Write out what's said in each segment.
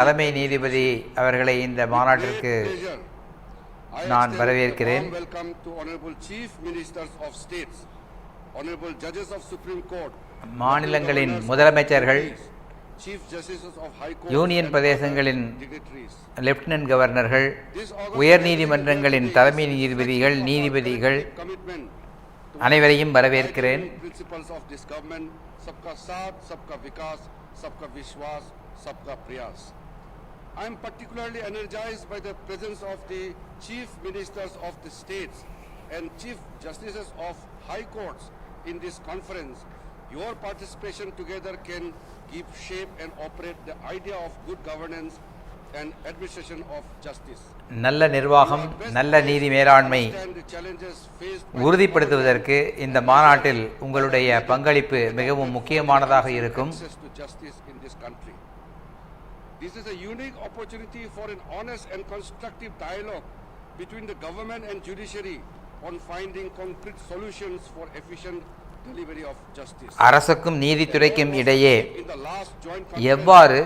தலைமை நீதிபதி அவர்களை இந்த மாநாட்டிற்கு நான் வரவேற்கிறேன். மாநிலங்களின் முதலமைச்சர்கள், யூனியன் பிரதேசங்களின் லெப்டினன்ட் கவர்னர்கள், உயர் நீதிமன்றங்களின் தலைமை நீதிபதிகள் அனைவரையும் வரவேற்கிறேன். I am particularly energized by the presence of the chief ministers of the states and chief justices of high courts in this conference. Your participation together can give shape and operate the idea of good governance and administration of justice. நல்ல நிர்வாகம், நல்ல நீதி மேலாண்மை உறுதிப்படுத்துவதற்கு இந்த மாநாட்டில் உங்களுடைய பங்களிப்பு மிகவும் முக்கியமானதாக இருக்கும். This is a unique opportunity for an honest and constructive dialogue between the government and judiciary on finding concrete solutions for efficient delivery of justice. அரசுக்கும் நீதித்துறைக்கும் இடையே எவ்வாறு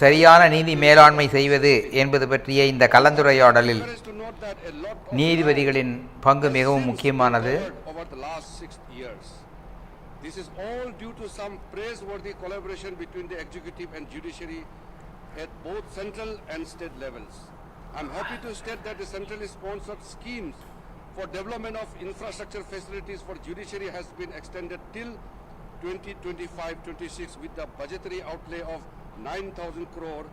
சரியான நீதி மேலாண்மை செய்வது என்பது பற்றிய இந்த கலந்துரையாடலில் நீதிபதிகளின் பங்கு மிகவும் முக்கியமானது. This is all due to some praiseworthy collaboration between the executive and judiciary at both central and state levels. I am happy to state that the centrally sponsored schemes for development of infrastructure facilities for judiciary has been extended till 2025-26 with the budgetary outlay of 9,000 crore,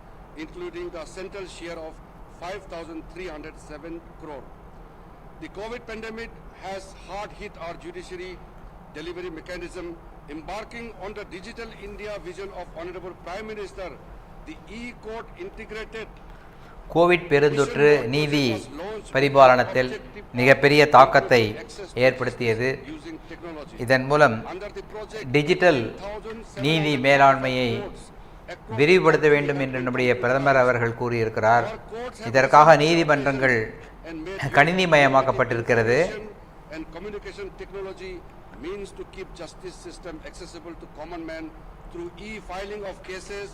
including the central share of 5,307 crore. The COVID pandemic has hard hit our judiciary delivery mechanism. Embarking on the Digital India vision of Honorable Prime Minister, the e-court integrated Covid பெருந்தொற்று நீதி பரிபாலனத்தில் மிகப்பெரிய தாக்கத்தை ஏற்படுத்தியது. இதன் மூலம் digital நீதி மேலாண்மையை விரிவுபடுத்த வேண்டும் என்று நம்முடைய பிரதமர் அவர்கள் கூறியிருக்கிறார். இதற்காக நீதிமன்றங்கள் கணினிமயமாக்கப்பட்டிருக்கிறது. means to keep justice system accessible to common man through e-filing of cases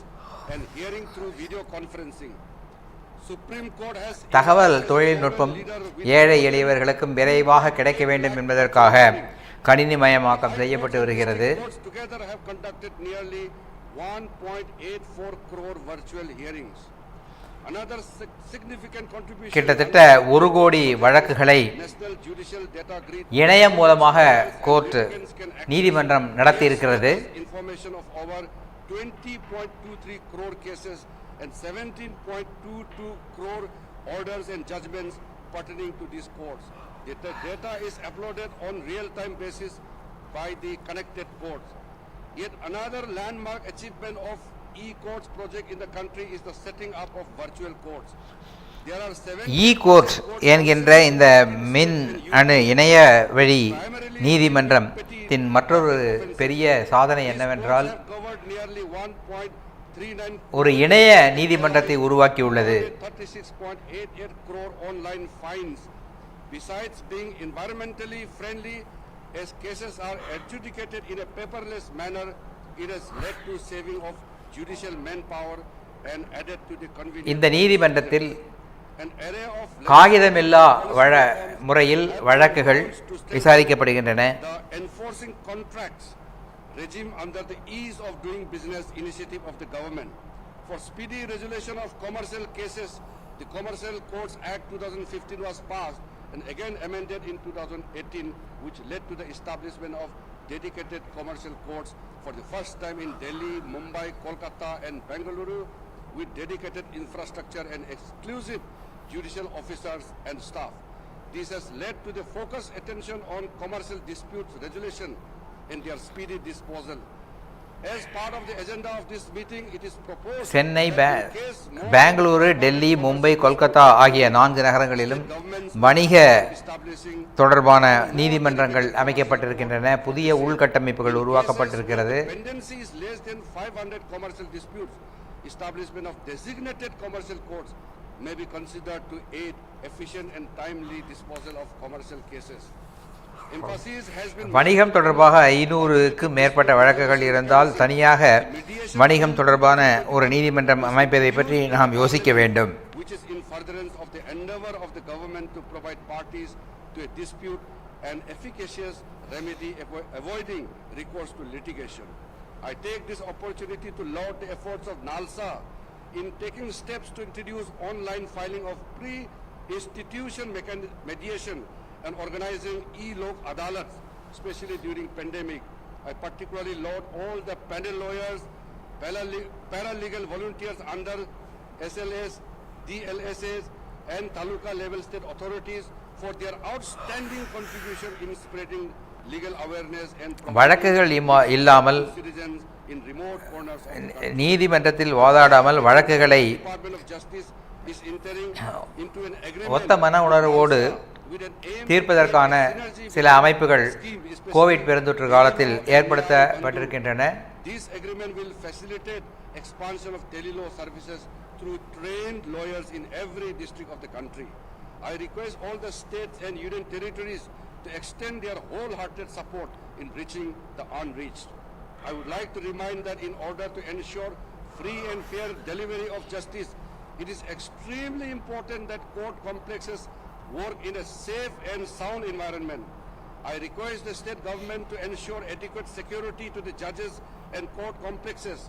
and hearing through video conferencing. Supreme Court has தகவல் தொழில்நுட்பம் ஏழை எளியவர்களுக்கும் விரைவாக கிடைக்க வேண்டும் என்பதற்காக கணினிமயமாக்கம் செய்யப்பட்டு வருகிறது. Together have conducted nearly 1.84 crore virtual hearings. Another significant contribution கிட்டத்தட்ட 1 கோடி வழக்குகளை இணையம் மூலமாக கோர்ட் நீதிமன்றம் நடத்தி இருக்கிறது. Information of over 20.23 crore cases and 17.22 crore orders and judgments pertaining to these courts. The data is uploaded on real-time basis by the connected courts. Yet another landmark achievement of e-courts project in the country is the setting up of virtual courts. There are 7 e-court என்கின்ற இந்த மின் அணு இணைய வழி நீதிமன்றத்தின் மற்றொரு பெரிய சாதனை என்னவென்றால் ஒரு இணைய நீதிமன்றத்தை உருவாக்கியுள்ளது. 36.88 crore online fines. Besides being environmentally friendly, as cases are adjudicated in a paperless manner, it has led to saving of judicial manpower and added to the convenience. இந்த நீதிமன்றத்தில் காகிதமில்லா முறையில் வழக்குகள் விசாரிக்கப்படுகின்றன. The enforcing contracts regime under the ease of doing business initiative of the government. For speedy resolution of commercial cases, the Commercial Courts Act 2015 was passed and again amended in 2018, which led to the establishment of dedicated commercial courts for the first time in Delhi, Mumbai, Kolkata and Bengaluru, with dedicated infrastructure and exclusive judicial officers and staff. This has led to the focused attention on commercial disputes resolution and their speedy disposal. As part of the agenda of this meeting, it is proposed Chennai, Bengaluru, Delhi, Mumbai, Kolkata ஆகிய 4 நகரங்களிலும் வணிக தொடர்பான நீதிமன்றங்கள் அமைக்கப்பட்டிருக்கின்றன. புதிய உள்கட்டமைப்புகள் உருவாக்கப்பட்டிருக்கிறது. Establishment of designated commercial courts may be considered to aid efficient and timely disposal of commercial cases. Emphasis has been வணிகம் தொடர்பாக 500க்கும் மேற்பட்ட வழக்குகள் இருந்தால் தனியாக வணிகம் தொடர்பான ஒரு நீதிமன்றம் அமைப்பதை பற்றி நாம் யோசிக்க வேண்டும். which is in furtherance of the endeavor of the government to provide parties to a dispute an efficacious remedy avoiding recourse to litigation. I take this opportunity to laud the efforts of NALSA in taking steps to introduce online filing of pre-institution mediation and organizing e-lok adalats, especially during pandemic. I particularly laud all the panel lawyers, paralegal volunteers under SLS, DLSAs and taluka level state authorities for their outstanding contribution in spreading legal awareness and வழக்குகள் இல்லாமல் citizens in remote corners of the country. நீதிமன்றத்தில் வாதாடாமல் வழக்குகளை Department of Justice is entering into an ஒத்த agreement மன உணர்வோடு with an aim தீர்ப்பதற்கான சில அமைப்புகள் கோவிட் பெருந்தொற்று காலத்தில் ஏற்படுத்தப்பட்டிருக்கின்றன. This agreement will facilitate expansion of telelaw services through trained lawyers in every district of the country. I request all the states and union territories to extend their wholehearted support in reaching the unreached. I would like to remind that in order to ensure free and fair delivery of justice, it is extremely important that court complexes work in a safe and sound environment. I request the state government to ensure adequate security to the judges and court complexes.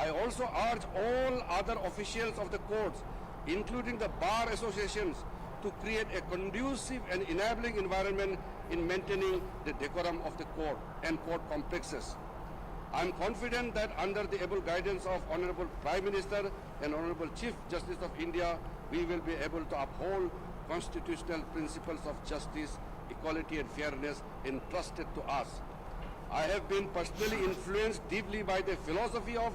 I also urge all other officials of the courts, including the bar associations, to create a conducive and enabling environment in maintaining the decorum of the court and court complexes. I am confident that under the able guidance of Honorable Prime Minister and Honorable Chief Justice of India, we will be able to uphold constitutional principles of justice, equality and fairness entrusted to us. I have been personally influenced deeply by the philosophy of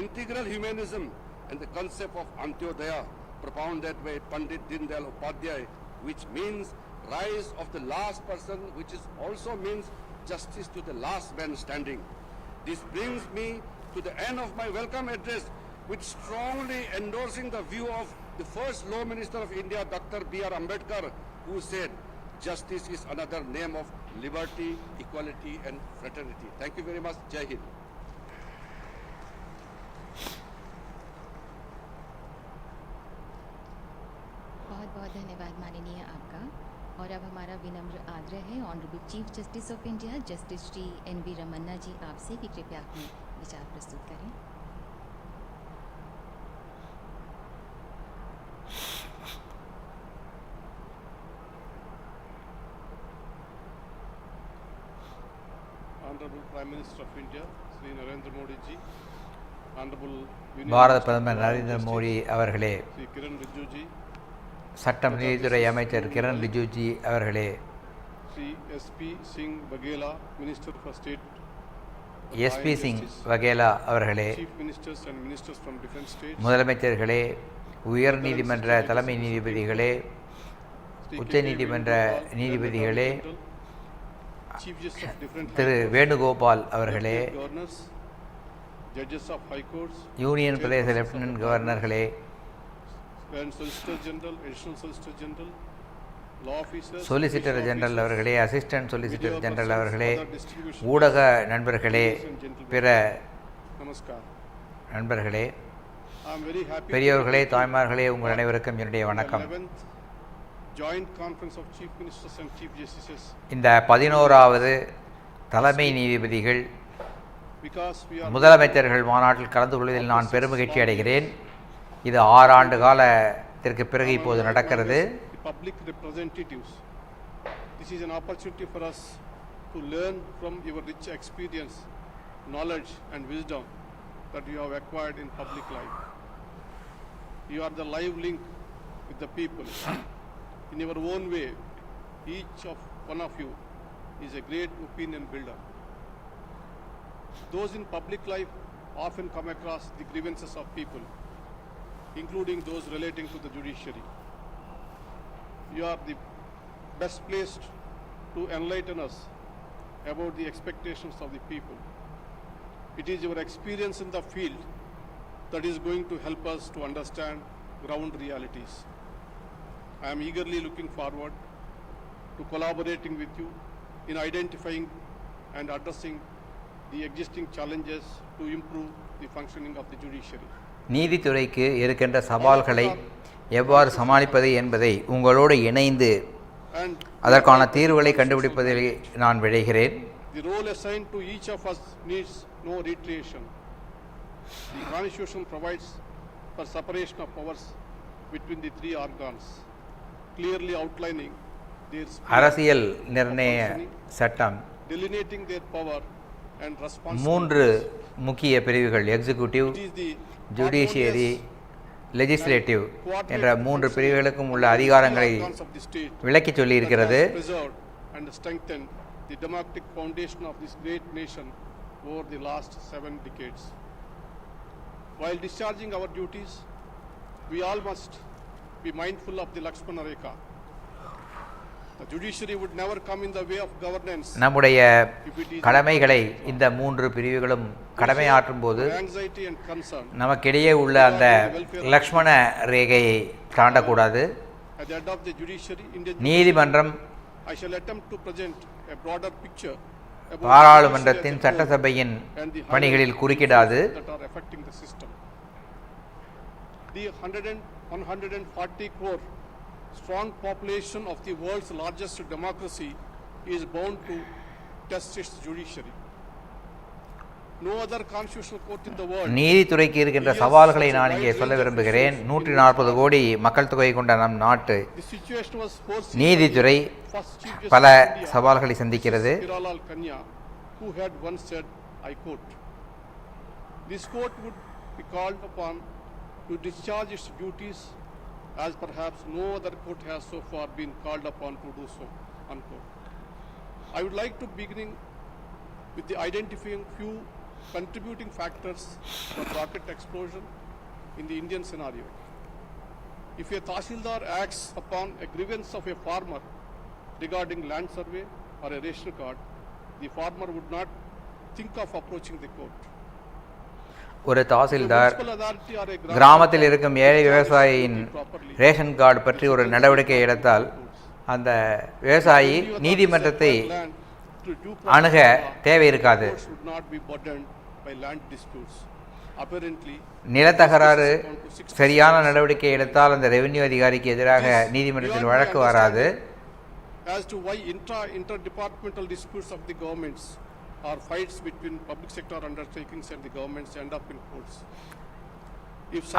integral humanism and the concept of Antyodaya propounded by Pandit Dindayal Upadhyay, which means rise of the last person, which is also means justice to the last man standing. This brings me to the end of my welcome address, which strongly endorsing the view of the first Law Minister of India, Dr. B.R. Ambedkar, who said, justice is another name of liberty, equality and fraternity. Thank you very much. Jai Hind. बहुत बहुत धन्यवाद माननीय आपका। और अब हमारा विनम्र आग्रह है honourable chief justice of India justice Shri N V. Ramana ji आपसे कि कृपया अपने विचार प्रस्तुत करें। Honorable Prime Minister of India, Sri Narendra Modi ji, Honorable Union Bharata Minister பிரதமர் of நரேந்திர Justice, மோடி அவர்களே, Sri Kiran Rijiju ji, சட்டம் நீதித்துறை அமைச்சர் கிரண் ரிஜிஜூஜி அவர்களே, Sri S.P. Singh Baghela, Minister for State, SP Singh Vaghela அவர்களே, Chief Ministers and Ministers from different states, முதலமைச்சர்களே, உயர் நீதிமன்ற தலைமை நீதிபதிகளே, Sri உச்ச K.K. நீதிமன்ற Venugopal, நீதிபதிகளே, Chief Justice of different Thiru high courts, Venugopal அவர்களே, Lieutenant Governors, Judges of High Courts, union Pradesh Chairpersons of lieutenant the கவர்னர்களே, Grand Solicitor General, Additional Solicitor General, Law Officers, solicitor Judicial general Officers, அவர்களே, assistant solicitor Media general persons, அவர்களே, other distribution ஊடக persons, நண்பர்களே, ladies and gentlemen, பிற Namaskar. நண்பர்களே, I am very happy to பெரியோர்களே, welcome you தாய்மார்களே, உங்கள் அனைவருக்கும் என்னுடைய to the வணக்கம். 11th Joint Conference of Chief Ministers and Chief Justices, இந்த 11வது தலைமை நீதிபதிகள் because we are முதலமைச்சர்கள் மாநாட்டில் கலந்து கொள்வதில் நான் பெருமகிழ்ச்சி அடைகிறேன். இது 6 ஆண்டு காலத்திற்கு பிறகு இப்போது நடக்கிறது. the public representatives. This is an opportunity for us to learn from your rich experience, knowledge and wisdom that you have acquired in public life. You are the live link with the people. In your own way, each of one of you is a great opinion builder. Those in public life often come across the grievances of people, including those relating to the judiciary. You are the best placed to enlighten us about the expectations of the people. It is your experience in the field that is going to help us to understand ground realities. I am eagerly looking forward to collaborating with you in identifying and addressing the existing challenges to improve the functioning of the judiciary. நீதித்துறைக்கு இருக்கின்ற சவால்களை எவ்வாறு சமாளிப்பது என்பதை உங்களோடு இணைந்து And அதற்கான தீர்வுகளை கண்டுபிடிப்பதில் நான் விழைகிறேன். the role assigned to each of us needs no reiteration. The Constitution provides for separation of powers between the three organs, clearly outlining their அரசியல் நிர்ணய சட்டம் delineating their power and மூன்று responsibilities. முக்கிய பிரிவுகள் executive, It is the judiciary, legislative என்ற மூன்று functioning பிரிவுகளுக்கும் உள்ள of the அதிகாரங்களை organs of the state விளக்கி சொல்லியிருக்கிறது. that has preserved and strengthened the democratic foundation of this great nation over the last 7 decades. While discharging our duties, we all must be mindful of the Lakshmana Rekha. The judiciary would never come in the way of governance நம்முடைய if it is கடமைகளை இந்த மூன்று பிரிவுகளும் கடமையாற்றும் போது anxiety and concern. நமக்கிடையே உள்ள அந்த Lakshmana ரேகையை தாண்டக்கூடாது. At the head of the judiciary, Indian நீதிமன்றம் I shall attempt to present a broader picture about பாராளுமன்றத்தின் judiciary as a whole சட்டசபையின் and the பணிகளில் குறுக்கிடாது. that are affecting the system. The 140 crore strong population of the world's largest democracy is bound to test its judiciary. No other constitutional court in the world நீதித்துறைக்கு இருக்கின்ற சவால்களை நான் இங்கே சொல்ல விரும்புகிறேன். 140 கோடி மக்கள் தொகை கொண்ட நம் நாட்டு the situation was foreseen நீதித்துறை by the first Chief Justice பல of India, சவால்களை சந்திக்கிறது. Hiralal Kanya, who had once said, I quote, this court would be called upon to discharge its duties as perhaps no other court has so far been called upon to do so, unquote. I would like to begin with the identifying few contributing factors for rocket explosion in the Indian scenario. If a Tahsildar acts upon a grievance of a farmer regarding land survey or a ration card, the farmer would not think of approaching the court. ஒரு tahsildar The municipal authority or a கிராமத்தில் இருக்கும் ஏழை விவசாயியின் ration card பற்றி ஒரு நடவடிக்கை எடுத்தால் அந்த விவசாயி நீதிமன்றத்தை அணுக தேவை இருக்காது. courts would not be burdened by land disputes. Apparently, நிலத்தகராறு சரியான நடவடிக்கை எடுத்தால் அந்த ரெவென்யூ அதிகாரிக்கு எதிராக நீதிமன்றத்தில் வழக்கு வராது. as to why interdepartmental disputes of the governments or fights between public sector undertakings and the governments end up in courts.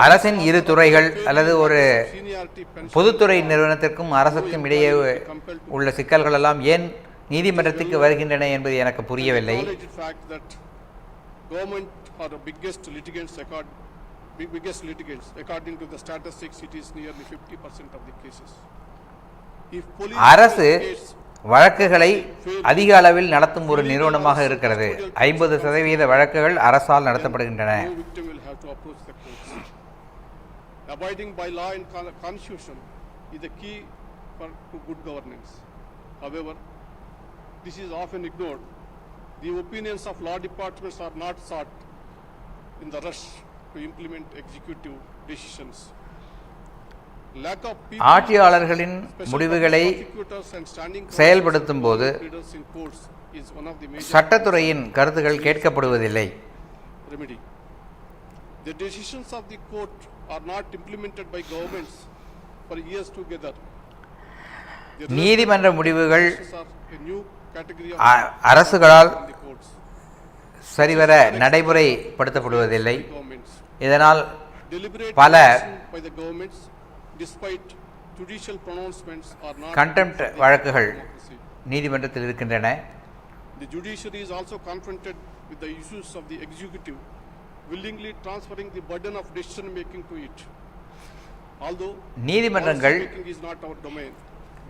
அரசின் இரு துறைகள் அல்லது ஒரு Seniority pension பொதுத்துறை நிறுவனத்திற்கும் அரசுக்கும் இடையே உள்ள சிக்கல்கள் எல்லாம் ஏன் நீதிமன்றத்துக்கு வருகின்றன என்பது எனக்கு புரியவில்லை. acknowledge the fact that government are the biggest litigants according to the statistics. It is nearly 50% of the cases. If police அரசு investigates வழக்குகளை அதிக அளவில் நடத்தும் ஒரு நிறுவனமாக இருக்கிறது. 50% வழக்குகள் அரசால் நடத்தப்படுகின்றன. no victim will have to approach the courts. Abiding by law and constitution is the key to good governance. However, this is often ignored. The opinions of law departments are not sought in the rush to implement executive decisions. Lack of people, ஆட்சியாளர்களின் special முடிவுகளை prosecutors and standing செயல்படுத்தும் போது leaders in courts is one of the major சட்டத்துறையின் கருத்துகள் கேட்கப்படுவதில்லை. remedy. The decisions of the court are not implemented by governments for years together. The நீதிமன்ற முடிவுகள் decisions are a new category of அரசுகளால் in the courts. சரிவர நடைமுறைப்படுத்தப்படுவதில்லை. Governments. இதனால் Deliberate பல action by the governments despite judicial pronouncements are not contempt conducive to வழக்குகள் democracy. நீதிமன்றத்தில் இருக்கின்றன. The judiciary is also confronted with the issues of the executive, willingly transferring the burden of decision making to it. Although நீதிமன்றங்கள் policy making is not our domain,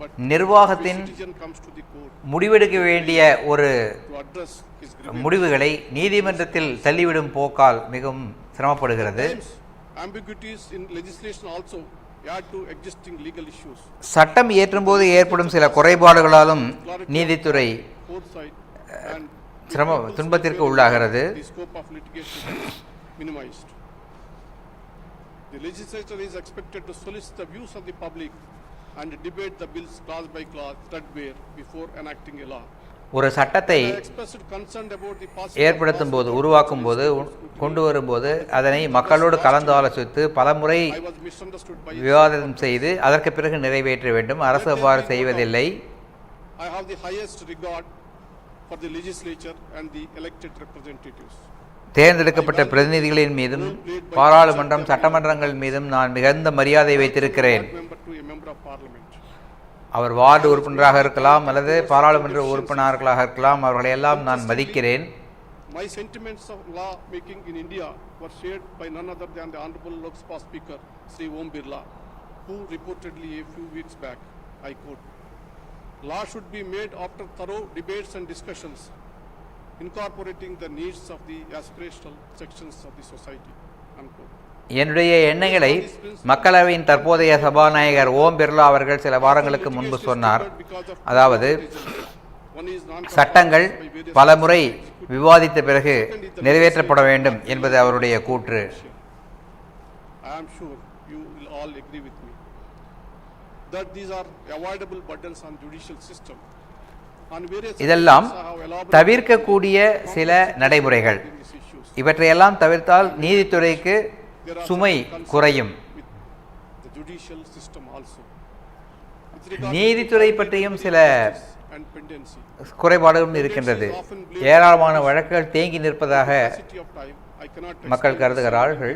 but நிர்வாகத்தின் if a citizen comes to the court முடிவெடுக்க வேண்டிய ஒரு to address his grievance, முடிவுகளை நீதிமன்றத்தில் தள்ளிவிடும் போக்கால் மிகவும் சிரமப்படுகிறது. sometimes ambiguities in legislation also add to existing legal issues. சட்டம் இயற்றும்போது ஏற்படும் சில குறைபாடுகளாலும் நீதித்துறை Foresight and துன்பத்திற்கு உள்ளாகிறது. the scope of litigation is minimized. The legislature is expected to solicit the views of the public and debate the bills clause by clause, threadbare, before enacting a law. ஒரு சட்டத்தை I expressed concern about the possible ஏற்படுத்தும் போது, உருவாக்கும் போது, கொண்டு வரும்போது அதனை மக்களோடு கலந்து ஆலோசித்து பலமுறை I was misunderstood by விவாதம் செய்து அதற்கு பிறகு நிறைவேற்ற வேண்டும். அரசு அவ்வாறு செய்வதில்லை. I have the highest regard for the legislature and the elected representatives. தேர்ந்தெடுக்கப்பட்ட பிரதிநிதிகளின் மீதும் பாராளுமன்றம் சட்டமன்றங்கள் மீதும் நான் மிகுந்த மரியாதை வைத்திருக்கிறேன். Member to a member of parliament. அவர் வார்டு உறுப்பினராக இருக்கலாம் அல்லது பாராளுமன்ற உறுப்பினர்களாக இருக்கலாம், அவர்களை எல்லாம் நான் மதிக்கிறேன். My sentiments of law making in India were shared by none other than the Honorable Lok Sabha Speaker Sri Om Birla, who reportedly a few weeks back, I quote, "Law should be made after thorough debates and discussions, incorporating the needs of the aspirational sections of the society." Unquote. என்னுடைய எண்ணங்களை மக்களவையின் தற்போதைய சபாநாயகர் ஓம் பிர்லா அவர்கள் சில வாரங்களுக்கு முன்பு சொன்னார். அதாவது சட்டங்கள் பலமுறை விவாதித்த பிறகு நிறைவேற்றப்பட வேண்டும் என்பது அவருடைய கூற்று. I am sure you will all agree with me that these are avoidable burdens on judicial system. இதெல்லாம் தவிர்க்கக்கூடிய சில நடைமுறைகள். இவற்றையெல்லாம் தவிர்த்தால் நீதித்துறைக்கு சுமை குறையும். நீதித்துறை பற்றியும் சில குறைபாடுகளும் இருக்கின்றது. ஏராளமான வழக்குகள் தேங்கி நிற்பதாக மக்கள் கருதுகிறார்கள்.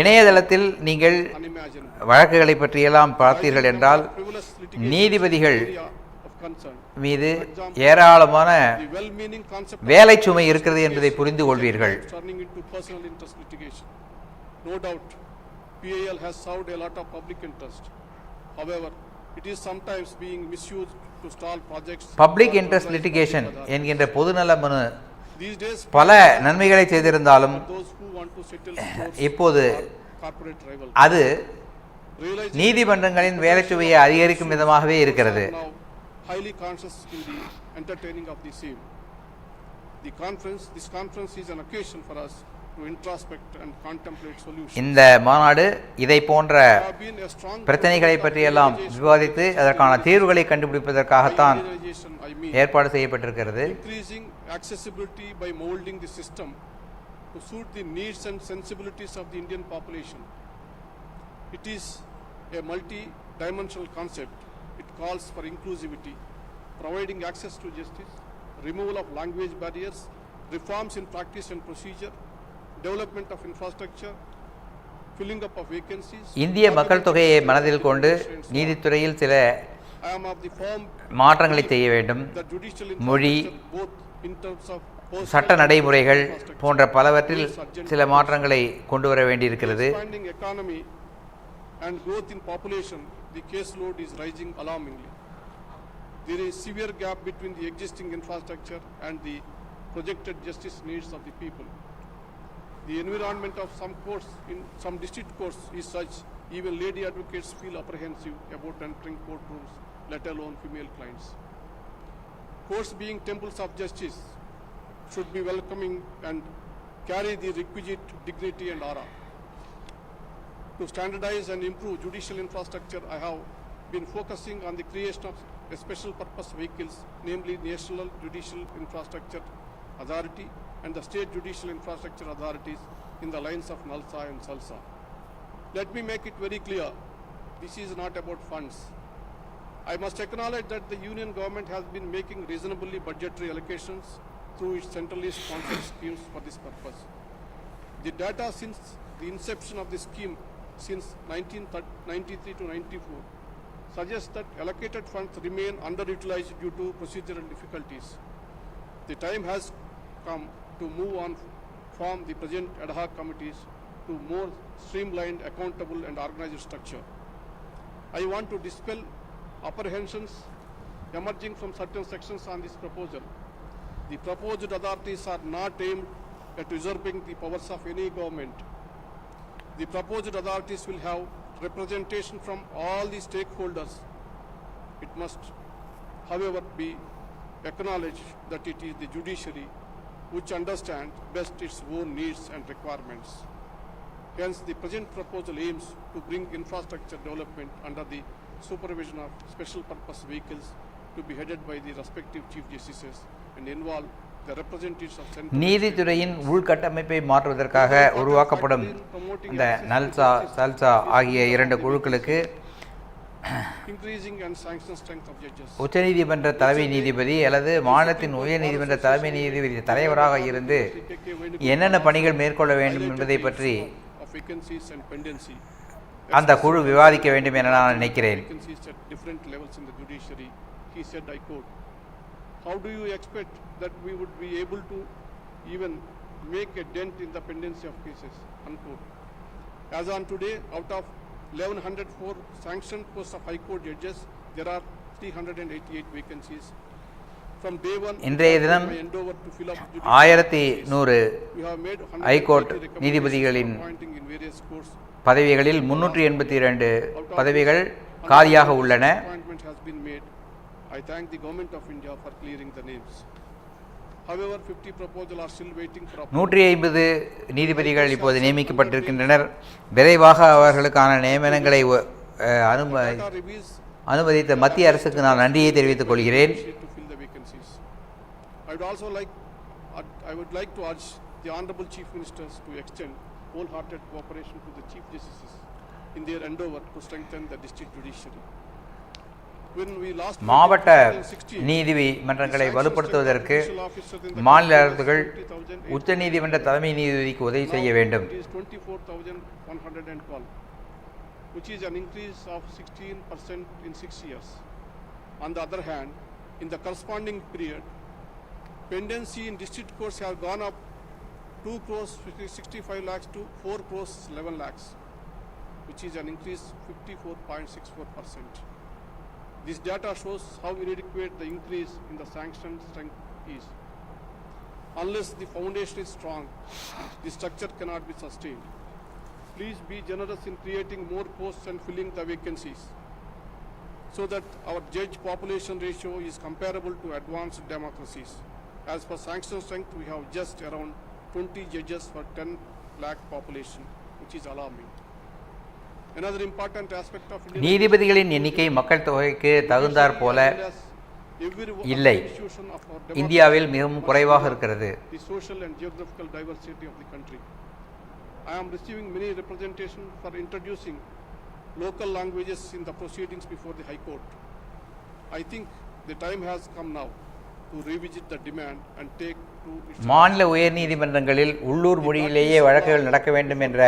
இணையதளத்தில் நீங்கள் வழக்குகளை பற்றியெல்லாம் பார்த்தீர்கள் என்றால் நீதிபதிகள் மீது ஏராளமான வேலை சுமை இருக்கிறது என்பதை புரிந்து கொள்வீர்கள். பப்ளிக் இன்ட்ரெஸ்ட் லிட்டிகேஷன் என்கின்ற பொதுநல மனு பல நன்மைகளை செய்திருந்தாலும் இப்போது அது நீதிமன்றங்களின் வேலைச்சுமையை அதிகரிக்கும் விதமாகவே இருக்கிறது. Highly conscious in the entertaining of the same. This conference is an occasion for us to introspect and contemplate solutions. இந்த மாநாடு இதை போன்ற பிரச்சனைகளை பற்றியெல்லாம் விவாதித்து அதற்கான தீர்வுகளை கண்டுபிடிப்பதற்காகத்தான் ஏற்பாடு செய்யப்பட்டிருக்கிறது. Increasing accessibility by molding the system to suit the needs and sensibilities of the Indian population. It is a multi-dimensional concept. It calls for inclusivity, providing access to justice, removal of language barriers, reforms in practice and procedure, development of infrastructure, filling up of vacancies. இந்திய மக்கள் தொகையை மனதில் கொண்டு நீதித்துறையில் சில மாற்றங்களை செய்ய வேண்டும். மொழி, சட்ட நடைமுறைகள் போன்ற பலவற்றில் சில மாற்றங்களை கொண்டு வர வேண்டியிருக்கிறது. And growth in population, the caseload is rising alarmingly. There is severe gap between the existing infrastructure and the projected justice needs of the people. The environment of some courts, in some district courts, is such even lady advocates feel apprehensive about entering courtrooms, let alone female clients. Courts, being temples of justice, should be welcoming and carry the requisite dignity and aura. To standardize and improve judicial infrastructure, I have been focusing on the creation of a special purpose vehicles, namely National Judicial Infrastructure Authority and the State Judicial Infrastructure Authorities in the lines of NALSA and SALSA. Let me make it very clear, this is not about funds. I must acknowledge that the Union government has been making reasonably budgetary allocations through its centrally sponsored schemes for this purpose. The data since the inception of the scheme since 1993 to 94 suggests that allocated funds remain underutilized due to procedural difficulties. The time has come to move on from the present ad hoc committees to more streamlined, accountable and organized structure. I want to dispel apprehensions emerging from certain sections on this proposal. The proposed authorities are not aimed at usurping the powers of any government. The proposed authorities will have representation from all the stakeholders. It must, however, be acknowledged that it is the judiciary which understands best its own needs and requirements. Hence, the present proposal aims to bring infrastructure development under the supervision of special purpose vehicles to be headed by the respective Chief Justices and involve the representatives of central நீதித்துறையின் உள்கட்டமைப்பை மாற்றுவதற்காக உருவாக்கப்படும் இந்த நல்சா சல்சா ஆகிய இரண்டு குழுக்களுக்கு increasing and sanction strength of judges. உச்சநீதிமன்ற தலைமை நீதிபதி அல்லது மாநிலத்தின் உயர் நீதிமன்ற தலைமை நீதிபதி தலைவராக இருந்து என்னென்ன பணிகள் மேற்கொள்ள வேண்டும் என்பதை பற்றி Vacancies and pendency. அந்த குழு விவாதிக்க வேண்டும் என நான் நினைக்கிறேன். Vacancies at different levels in the judiciary. He said, I quote, how do you expect that we would be able to even make a dent in the pendency of cases? Unquote. As on today, out of 1104 sanctioned posts of High Court judges, there are 388 vacancies. From day one, இன்றைய தினம் my endeavor to fill up 1100 we have made high court 180 நீதிபதிகளின் appointing in various courts. பதவிகளில் 382 பதவிகள் காலியாக உள்ளன. Appointment has been made. I thank the government of India for clearing the names. However, 50 proposals are still waiting for approval. 150 நீதிபதிகள் இப்போது நியமிக்கப்பட்டிருக்கின்றனர். விரைவாக அவர்களுக்கான நியமனங்களை Data reveals அனுமதித்த மத்திய அரசுக்கு நான் நன்றியை தெரிவித்துக் கொள்கிறேன். to fill the vacancies. I would like to urge the Honorable Chief Ministers to extend wholehearted cooperation to the Chief Justices in their endeavor to strengthen the district judiciary. When we last மாவட்ட நீதிமன்றங்களை வலுப்படுத்துவதற்கு மாநில அரசுகள் உச்ச நீதிமன்ற தலைமை நீதிபதிக்கு உதவி செய்ய வேண்டும். 24,112, which is an increase of 16% in 6 years. On the other hand, in the corresponding period, pendency in district courts have gone up 2 crores 65 lakhs to 4 crores 11 lakhs, which is an increase 54.64%. This data shows how inadequate the increase in the sanction strength is. Unless the foundation is strong, the structure cannot be sustained. Please be generous in creating more posts and filling the vacancies so that our judge population ratio is comparable to advanced democracies. As for sanction strength, we have just around 20 judges for 10 lakh population, which is alarming. Another important aspect of Indian நீதிபதிகளின் எண்ணிக்கை மக்கள் தொகைக்கு தகுந்தாற் போல இல்லை. இந்தியாவில் மிகவும் குறைவாக இருக்கிறது. The social and geographical diversity of the country. I am receiving many representation for introducing local languages in the proceedings before the High Court. I think the time has come now to revisit the demand and take to its மாநில உயர் நீதிமன்றங்களில் உள்ளூர் மொழியிலேயே வழக்குகள் நடக்க வேண்டும் என்ற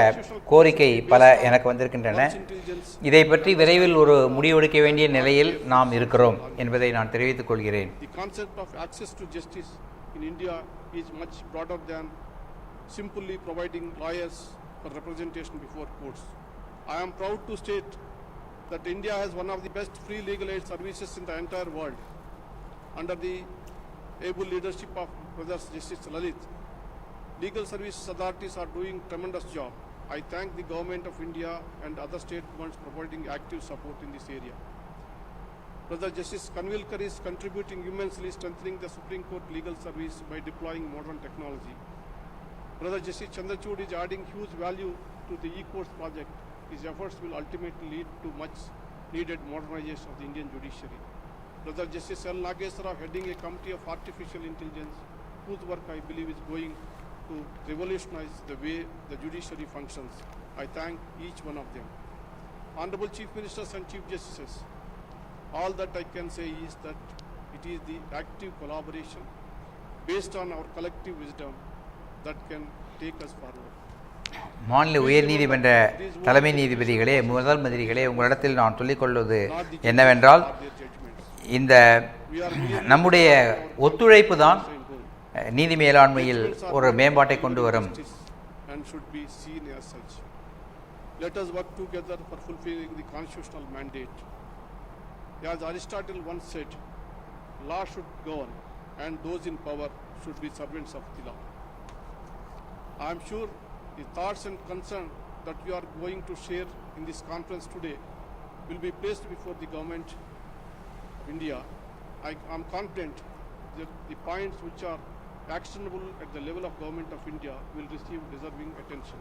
கோரிக்கை பல எனக்கு வந்திருக்கின்றன. இதை பற்றி விரைவில் ஒரு முடிவெடுக்க வேண்டிய நிலையில் நாம் இருக்கிறோம் என்பதை நான் தெரிவித்துக் கொள்கிறேன். The concept of access to justice in India is much broader than simply providing lawyers for representation before courts. I am proud to state that India has one of the best free legal aid services in the entire world. Under the able leadership of Brothers Justice Lalit, legal services authorities are doing tremendous job. I thank the government of India and other state governments providing active support in this area. Brother Justice Kanvilkar is contributing immensely, strengthening the Supreme Court legal service by deploying modern technology. Brother Justice Chandrachud is adding huge value to the e-courts project. His efforts will ultimately lead to much needed modernization of the Indian judiciary. Brother Justice L. Nageswara heading a committee of artificial intelligence, whose work I believe is going to revolutionize the way the judiciary functions. I thank each one of them. Honorable Chief Ministers and Chief Justices, all that I can say is that it is the active collaboration based on our collective wisdom that can take us forward. மாநில உயர் நீதிமன்ற தலைமை நீதிபதிகளே, முதல் மந்திரிகளே, உங்களிடத்தில் நான் சொல்லிக்கொள்வது என்னவென்றால், இந்த நம்முடைய ஒத்துழைப்பு தான் நீதி மேலாண்மையில் ஒரு மேம்பாட்டை கொண்டு வரும். Let us work together for fulfilling the constitutional mandate. As Aristotle once said, law should govern and those in power should be servants of the law. I am sure the thoughts and concerns that we are going to share in this conference today will be placed before the government of India. I am confident that the points which are actionable at the level of government of India will receive deserving attention.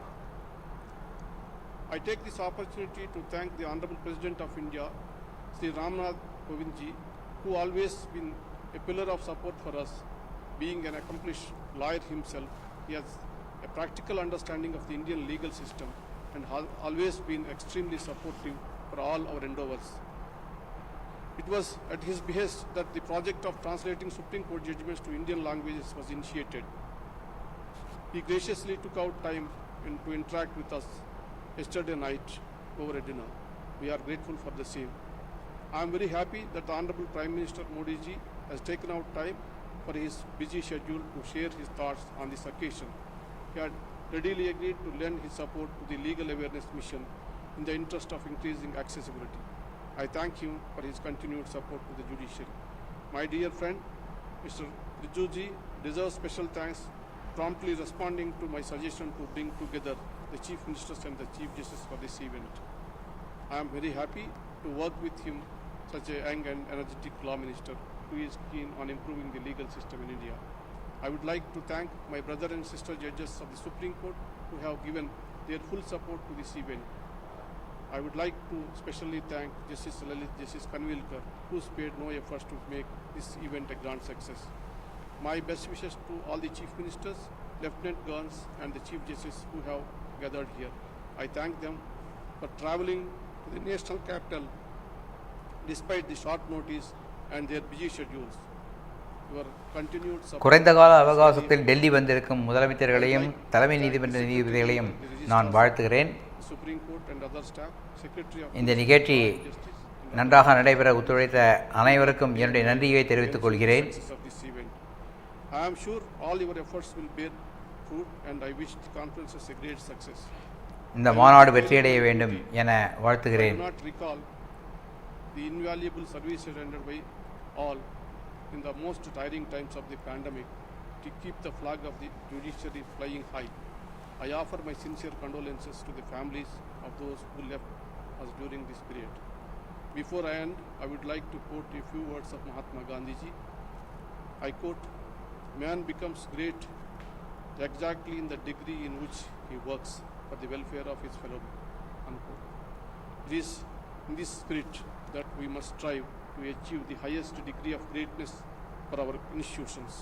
I take this opportunity to thank the Honorable President of India, Sri Ramnath Kovindji, who always been a pillar of support for us. Being an accomplished lawyer himself, he has a practical understanding of the Indian legal system and has always been extremely supportive for all our endeavors. It was at his behest that the project of translating Supreme Court judgments to Indian languages was initiated. He graciously took out time to interact with us yesterday night over a dinner. We are grateful for the same. I am very happy that the Honorable Prime Minister Modi ji has taken out time for his busy schedule to share his thoughts on this occasion. He had readily agreed to lend his support to the legal awareness mission in the interest of increasing accessibility. I thank him for his continued support to the judiciary. My dear friend, Mr. Rijuji deserves special thanks, promptly responding to my suggestion to bring together the Chief Ministers and the Chief Justice for this event. I am very happy to work with him, such a young and energetic law minister who is keen on improving the legal system in India. I would like to thank my brother and sister judges of the Supreme Court who have given their full support to this event. I would like to specially thank Justice Lalit, Justice Kanvilkar, who spared no efforts to make this event a grand success. My best wishes to all the Chief Ministers, Lieutenant Governors and the Chief Justice who have gathered here. I thank them for travelling to the national capital despite the short notice and their busy schedules. Your continued support. குறைந்த கால அவகாசத்தில் டெல்லி வந்திருக்கும் முதலமைச்சர்களையும் தலைமை நீதிமன்ற நீதிபதிகளையும் நான் வாழ்த்துகிறேன். இந்த நிகழ்ச்சி நன்றாக நடைபெற ஒத்துழைத்த அனைவருக்கும் என்னுடைய நன்றியை தெரிவித்துக் கொள்கிறேன். I am sure all your efforts will bear fruit and I wish the conference a great success. இந்த மாநாடு வெற்றியடைய வேண்டும் என வாழ்த்துகிறேன். I do not recall the invaluable services rendered by all in the most tiring times of the pandemic to keep the flag of the judiciary flying high. I offer my sincere condolences to the families of those who left us during this period. Before I end, I would like to quote a few words of Mahatma Gandhi ji. I quote, "Man becomes great exactly in the degree in which he works for the welfare of his fellow." Unquote. It is in this spirit that we must strive to achieve the highest degree of greatness for our institutions.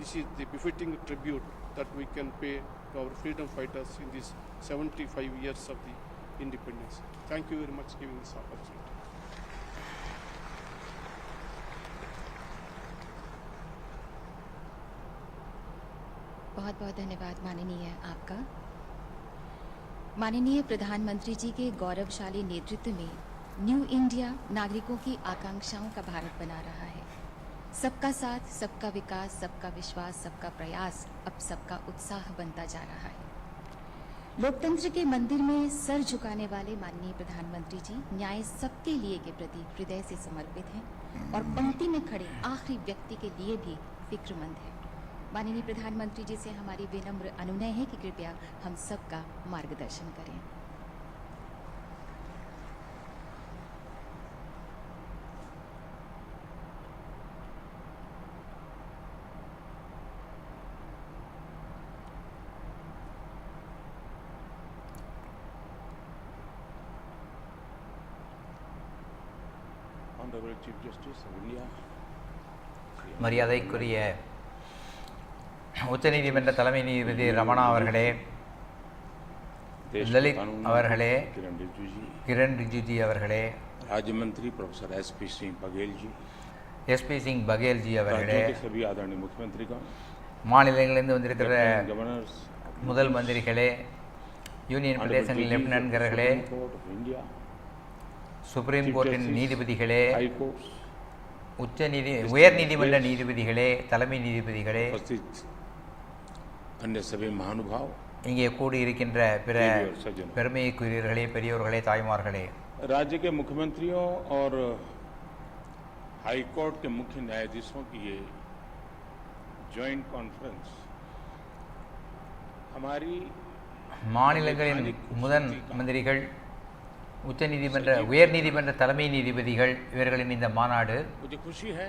This is the befitting tribute that we can pay to our freedom fighters in these 75 years of the independence. Thank you very much for giving this opportunity. बहुत बहुत धन्यवाद माननीय आपका। माननीय प्रधानमंत्री जी के गौरवशाली नेतृत्व में न्यू इंडिया नागरिकों की आकांक्षाओं का भारत बना रहा है। सबका साथ, सबका विकास, सबका विश्वास, सबका प्रयास अब सबका उत्साह बनता जा रहा है। लोकतंत्र के मंदिर में सर झुकाने वाले माननीय प्रधानमंत्री जी न्याय सबके लिए के प्रति हृदय से समर्पित हैं और पंक्ति में खड़े आखिरी व्यक्ति के लिए भी फिक्रमंद है। माननीय प्रधानमंत्री जी से हमारी विनम्र अनुनय है कि कृपया हम सबका मार्गदर्शन करें। Honorable Chief Justice of India, மரியாதைக்குரிய உச்சநீதிமன்ற தலைமை நீதிபதி ரமணா அவர்களே, லலித் அவர்களே, கிரண் ரிஜிஜு அவர்களே, राज्य मंत्री प्रोफेसर एसपी सिंह बघेल जी அவர்களே, सभी आदरणीय मुख्यमंत्रीगण, மாநிலங்களிலிருந்து வந்திருக்கிற முதல் மந்திரிகளே, யூனியன் பிரதேசங்களின் லெப்டினன்ட்களே, சுப்ரீம் கோர்ட்டின் நீதிபதிகளே, உயர் நீதிமன்ற நீதிபதிகளே, தலைமை நீதிபதிகளே, अन्य सभी महानुभाव, இங்கே கூடியிருக்கின்ற பிற பெருமைக்குரியவர்களே, பெரியோர்களே, தாய்மார்களே, राज्य के मुख्यमंत्रियों और हाई कोर्ट के मुख्य न्यायाधीशों की ये जॉइंट कॉन्फ्रेंस हमारी மாநிலங்களின் முதன் மந்திரிகள், உயர் நீதிமன்ற தலைமை நீதிபதிகள் இவர்களின் இந்த மாநாடு मुझे खुशी है,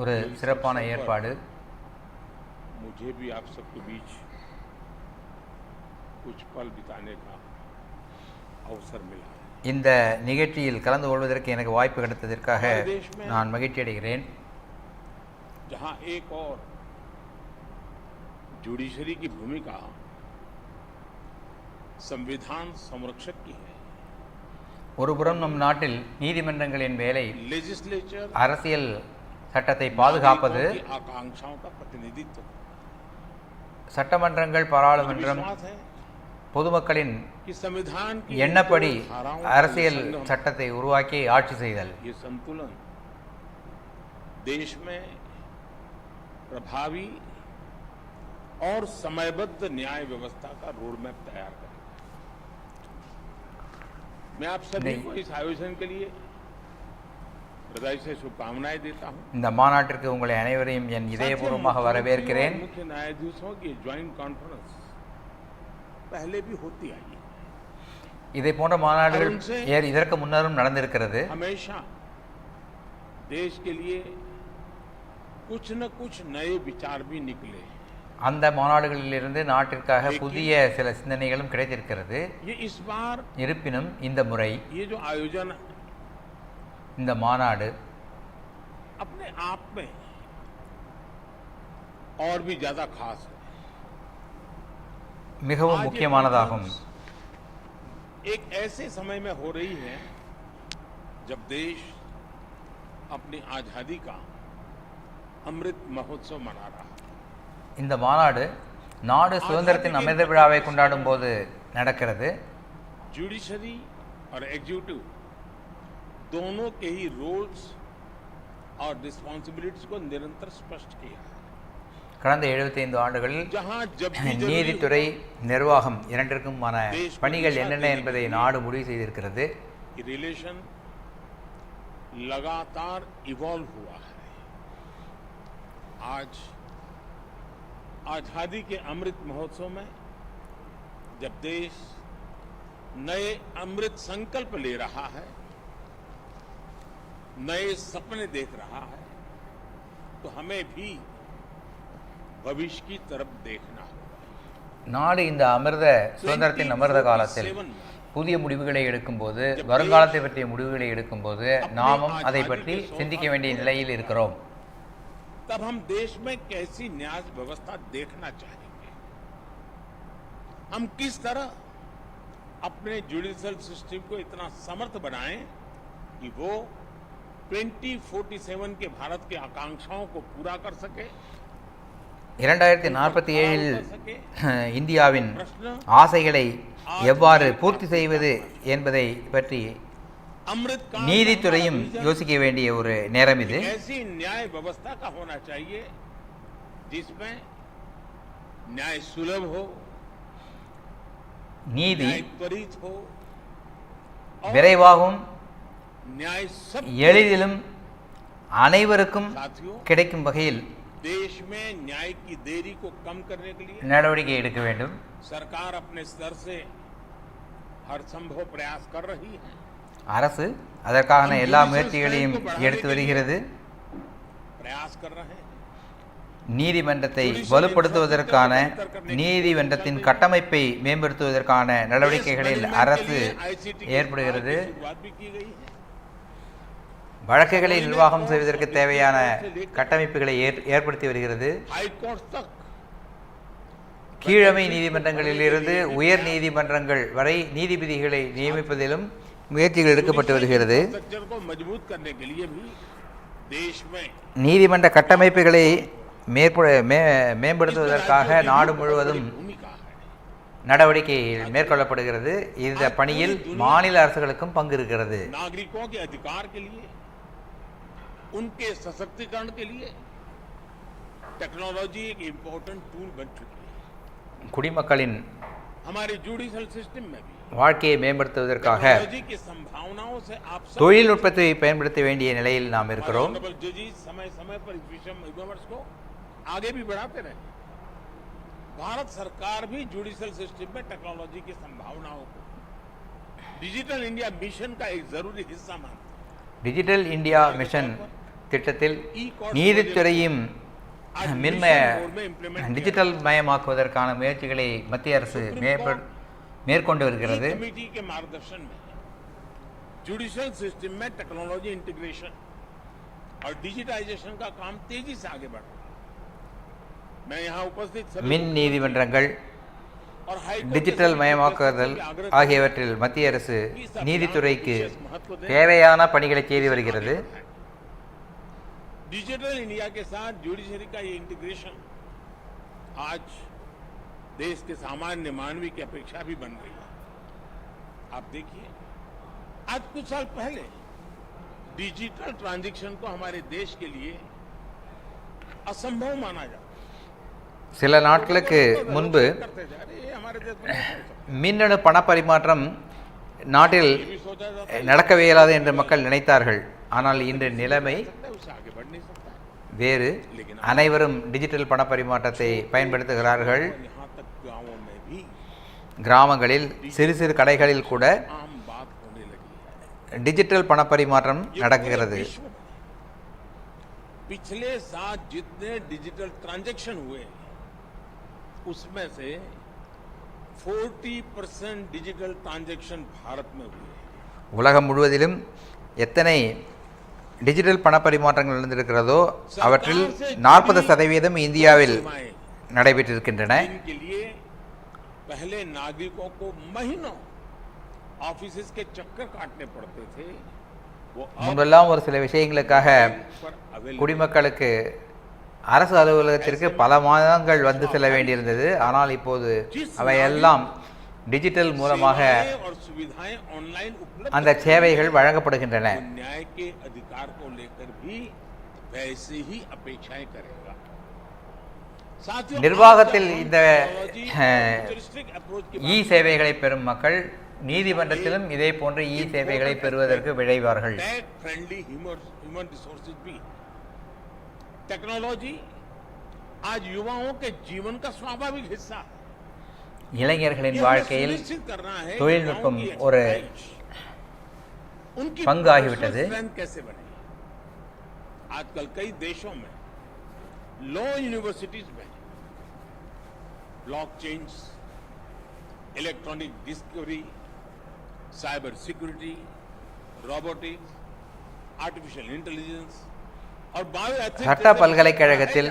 ஒரு சிறப்பான ஏற்பாடு. मुझे भी आप सबके बीच कुछ पल बिताने का अवसर मिला है। இந்த நிகழ்ச்சியில் கலந்து கொள்வதற்கு எனக்கு வாய்ப்பு கிடைத்ததற்காக நான் மகிழ்ச்சி அடைகிறேன். जहां एक और जुडिशरी की भूमिका संविधान संरक्षक की है. ஒருபுறம் நம் நாட்டில் நீதிமன்றங்களின் வேலை लेजिस्लेचर அரசியல் சட்டத்தை பாதுகாப்பது, आकांक्षाओं का प्रतिनिधित्व. சட்டமன்றங்கள் பாராளுமன்றம் विश्वास है பொதுமக்களின் कि संविधान की எண்ணப்படி धाराओं அரசியல் का संगम, சட்டத்தை உருவாக்கி ஆட்சி செய்தல், ये संतुलन देश में प्रभावी और समयबद्ध न्याय व्यवस्था का रोड मैप तैयार करेगा. मैं आप सभी को इस आयोजन के लिए हृदय से शुभकामनाएं देता हूं. இந்த மாநாட்டிற்கு உங்களை அனைவரையும் என் இதயபூர்வமாக வரவேற்கிறேன். मुख्य न्यायाधीशों की ज्वाइंट कॉन्फ्रेंस पहले भी होती आई है. இதை போன்ற மாநாடுகள் இதற்கு முன்னரும் நடந்திருக்கிறது. हमेशा देश के लिए कुछ न कुछ नए विचार भी निकले. அந்த மாநாடுகளிலிருந்து நாட்டிற்காக புதிய சில சிந்தனைகளும் கிடைத்திருக்கிறது. ये इस बार இருப்பினும் இந்த முறை ये जो आयोजन இந்த மாநாடு अपने आप में और भी ज्यादा खास है. மிகவும் முக்கியமானதாகும். एक ऐसे समय में हो रही है जब देश अपनी आजादी का अमृत महोत्सव मना रहा है. இந்த மாநாடு நாடு சுதந்திரத்தின் அமிர்த விழாவை கொண்டாடும் போது நடக்கிறது. जुडिशरी और एग्जीक्यूटिव दोनों के ही रोल्स और रिस्पांसिबिलिटीज को निरंतर स्पष्ट किया है. கடந்த 75 ஆண்டுகளில் जहां जब भी நீதித்துறை நிர்வாகம் இரண்டிற்குமான பணிகள் என்னென்ன என்பதை நாடு முடிவு செய்திருக்கிறது. रिलेशन लगातार इवॉल्व हुआ है. आज आजादी के अमृत महोत्सव में जब देश नए अमृत संकल्प ले रहा है, नए सपने देख रहा है, तो हमें भी भविष्य की तरफ देखना होगा. நாடு இந்த சுதந்திரத்தின் அமிர்த காலத்தில் புதிய முடிவுகளை எடுக்கும்போது, வருங்காலத்தை பற்றிய முடிவுகளை எடுக்கும்போது நாமும் அதை பற்றி சிந்திக்க வேண்டிய நிலையில் இருக்கிறோம். तब हम देश में कैसी न्याय व्यवस्था देखना चाहेंगे. हम किस तरह अपने जुडिशियल सिस्टम को इतना समर्थ बनाएं कि वो 2047 के भारत की आकांक्षाओं को पूरा कर सके. 2047 இந்தியாவின் ஆசைகளை எவ்வாறு பூர்த்தி செய்வது என்பதை பற்றி நீதித்துறையும் யோசிக்க வேண்டிய ஒரு நேரம் இது. ऐसी न्याय व्यवस्था का होना चाहिए जिसमें न्याय सुलभ हो, நீதி त्वरित हो, விரைவாகவும் न्याय सब எளிதிலும் அனைவருக்கும் साथियों கிடைக்கும் வகையில் देश में न्याय की देरी को कम करने के लिए நடவடிக்கை எடுக்க வேண்டும். सरकार अपने स्तर से हर संभव प्रयास कर रही है. அரசு அதற்கான எல்லா முயற்சிகளையும் எடுத்து வருகிறது. प्रयास कर रहे हैं. நீதிமன்றத்தை வலுப்படுத்துவதற்கான, நீதிமன்றத்தின் கட்டமைப்பை மேம்படுத்துவதற்கான நடவடிக்கைகளில் அரசு ஏற்படுகிறது. வழக்குகளை நிர்வாகம் செய்வதற்கு தேவையான கட்டமைப்புகளை ஏற்படுத்தி வருகிறது. கீழமை நீதிமன்றங்களிலிருந்து உயர் நீதிமன்றங்கள் வரை நீதிபதிகளை நியமிப்பதிலும் முயற்சிகள் எடுக்கப்பட்டு வருகிறது. நீதிமன்ற கட்டமைப்புகளை மேம்படுத்துவதற்காக நாடு முழுவதும் நடவடிக்கை மேற்கொள்ளப்படுகிறது. இந்த பணியில் மாநில அரசுகளுக்கும் பங்கு இருக்கிறது. उनके सशक्तिकरण के लिए टेक्नोलॉजी एक इम्पोर्टेंट टूल बन चुकी है. குடிமக்களின் हमारे जुडिशियल सिस्टम में भी வாழ்க்கையை மேம்படுத்துவதற்காக टेक्नोलॉजी की संभावनाओं से आप सब தொழில்நுட்பத்தை பயன்படுத்த வேண்டிய நிலையில் நாம் இருக்கிறோம். समय समय पर इस विमर्श को आगे भी बढ़ाते रहे. भारत सरकार भी जुडिशियल सिस्टम में टेक्नोलॉजी की संभावनाओं को डिजिटल इंडिया मिशन का एक जरूरी हिस्सा मानती है. டிஜிட்டல் இந்தியா மிஷன் திட்டத்தில் நீதித்துறையும் டிஜிட்டல் மயமாக்குவதற்கான முயற்சிகளை மத்திய அரசு மேற்கொண்டு வருகிறது. कमेटी के मार्गदर्शन में जुडिशियल सिस्टम में टेक्नोलॉजी इंटीग्रेशन और डिजिटाइजेशन का काम तेजी से आगे बढ़ रहा है. मैं यहाँ उपस्थित மின் நீதிமன்றங்கள் டிஜிட்டல் மயமாக்குதல் ஆகியவற்றில் மத்திய அரசு நீதித்துறைக்கு தேவையான பணிகளை செய்து வருகிறது. डिजिटल इंडिया के साथ जुडिशरी का ये इंटीग्रेशन आज देश के सामान्य मानवी की अपेक्षा भी बन गई है. आप देखिए, आज कुछ साल पहले डिजिटल ट्रांजैक्शन को हमारे देश के लिए असंभव माना जाता. சில நாட்களுக்கு முன்பு மின்னணு பணப்பரிமாற்றம் நாட்டில் நடக்கவே இயலாது என்று மக்கள் நினைத்தார்கள். ஆனால் இன்று நிலைமை வேறு. அனைவரும் டிஜிட்டல் பணப்பரிமாற்றத்தை பயன்படுத்துகிறார்கள். கிராமங்களில் சிறு சிறு கடைகளில் கூட டிஜிட்டல் பணப்பரிமாற்றம் நடக்கிறது. पिछले साल जितने डिजिटल ट्रांजैक्शन हुए उसमें से 40% डिजिटल ट्रांजैक्शन भारत में हुए. உலகம் முழுவதிலும் எத்தனை டிஜிட்டல் பணப்பரிமாற்றங்கள் நடந்திருக்கிறதோ அவற்றில் 40% இந்தியாவில் நடைபெற்றிருக்கின்றன. इनके लिए पहले नागरिकों को महीनों ऑफिसेस के चक्कर काटने पड़ते थे. முன்பெல்லாம் ஒரு சில விஷயங்களுக்காக குடிமக்களுக்கு அரசு அலுவலகத்திற்கு பல மாதங்கள் வந்து செல்ல வேண்டியிருந்தது. ஆனால் இப்போது அவையெல்லாம் டிஜிட்டல் மூலமாக அந்த சேவைகள் வழங்கப்படுகின்றன. நிர்வாகத்தில் இந்த இ சேவைகளை பெறும் மக்கள் நீதிமன்றத்திலும் இதே போன்ற இ சேவைகளை பெறுவதற்கு விழைவார்கள். टेक्नोलॉजी आज युवाओं के जीवन का स्वाभाविक हिस्सा है. இளைஞர்களின் வாழ்க்கையில் தொழில்நுட்பம் ஒரு பங்காகிவிட்டது. कैसे बने? आजकल कई देशों में लॉ यूनिवर्सिटीज में blockchains, electronic discovery, cyber security, robotics, artificial intelligence और சட்ட பல்கலைக்கழகத்தில்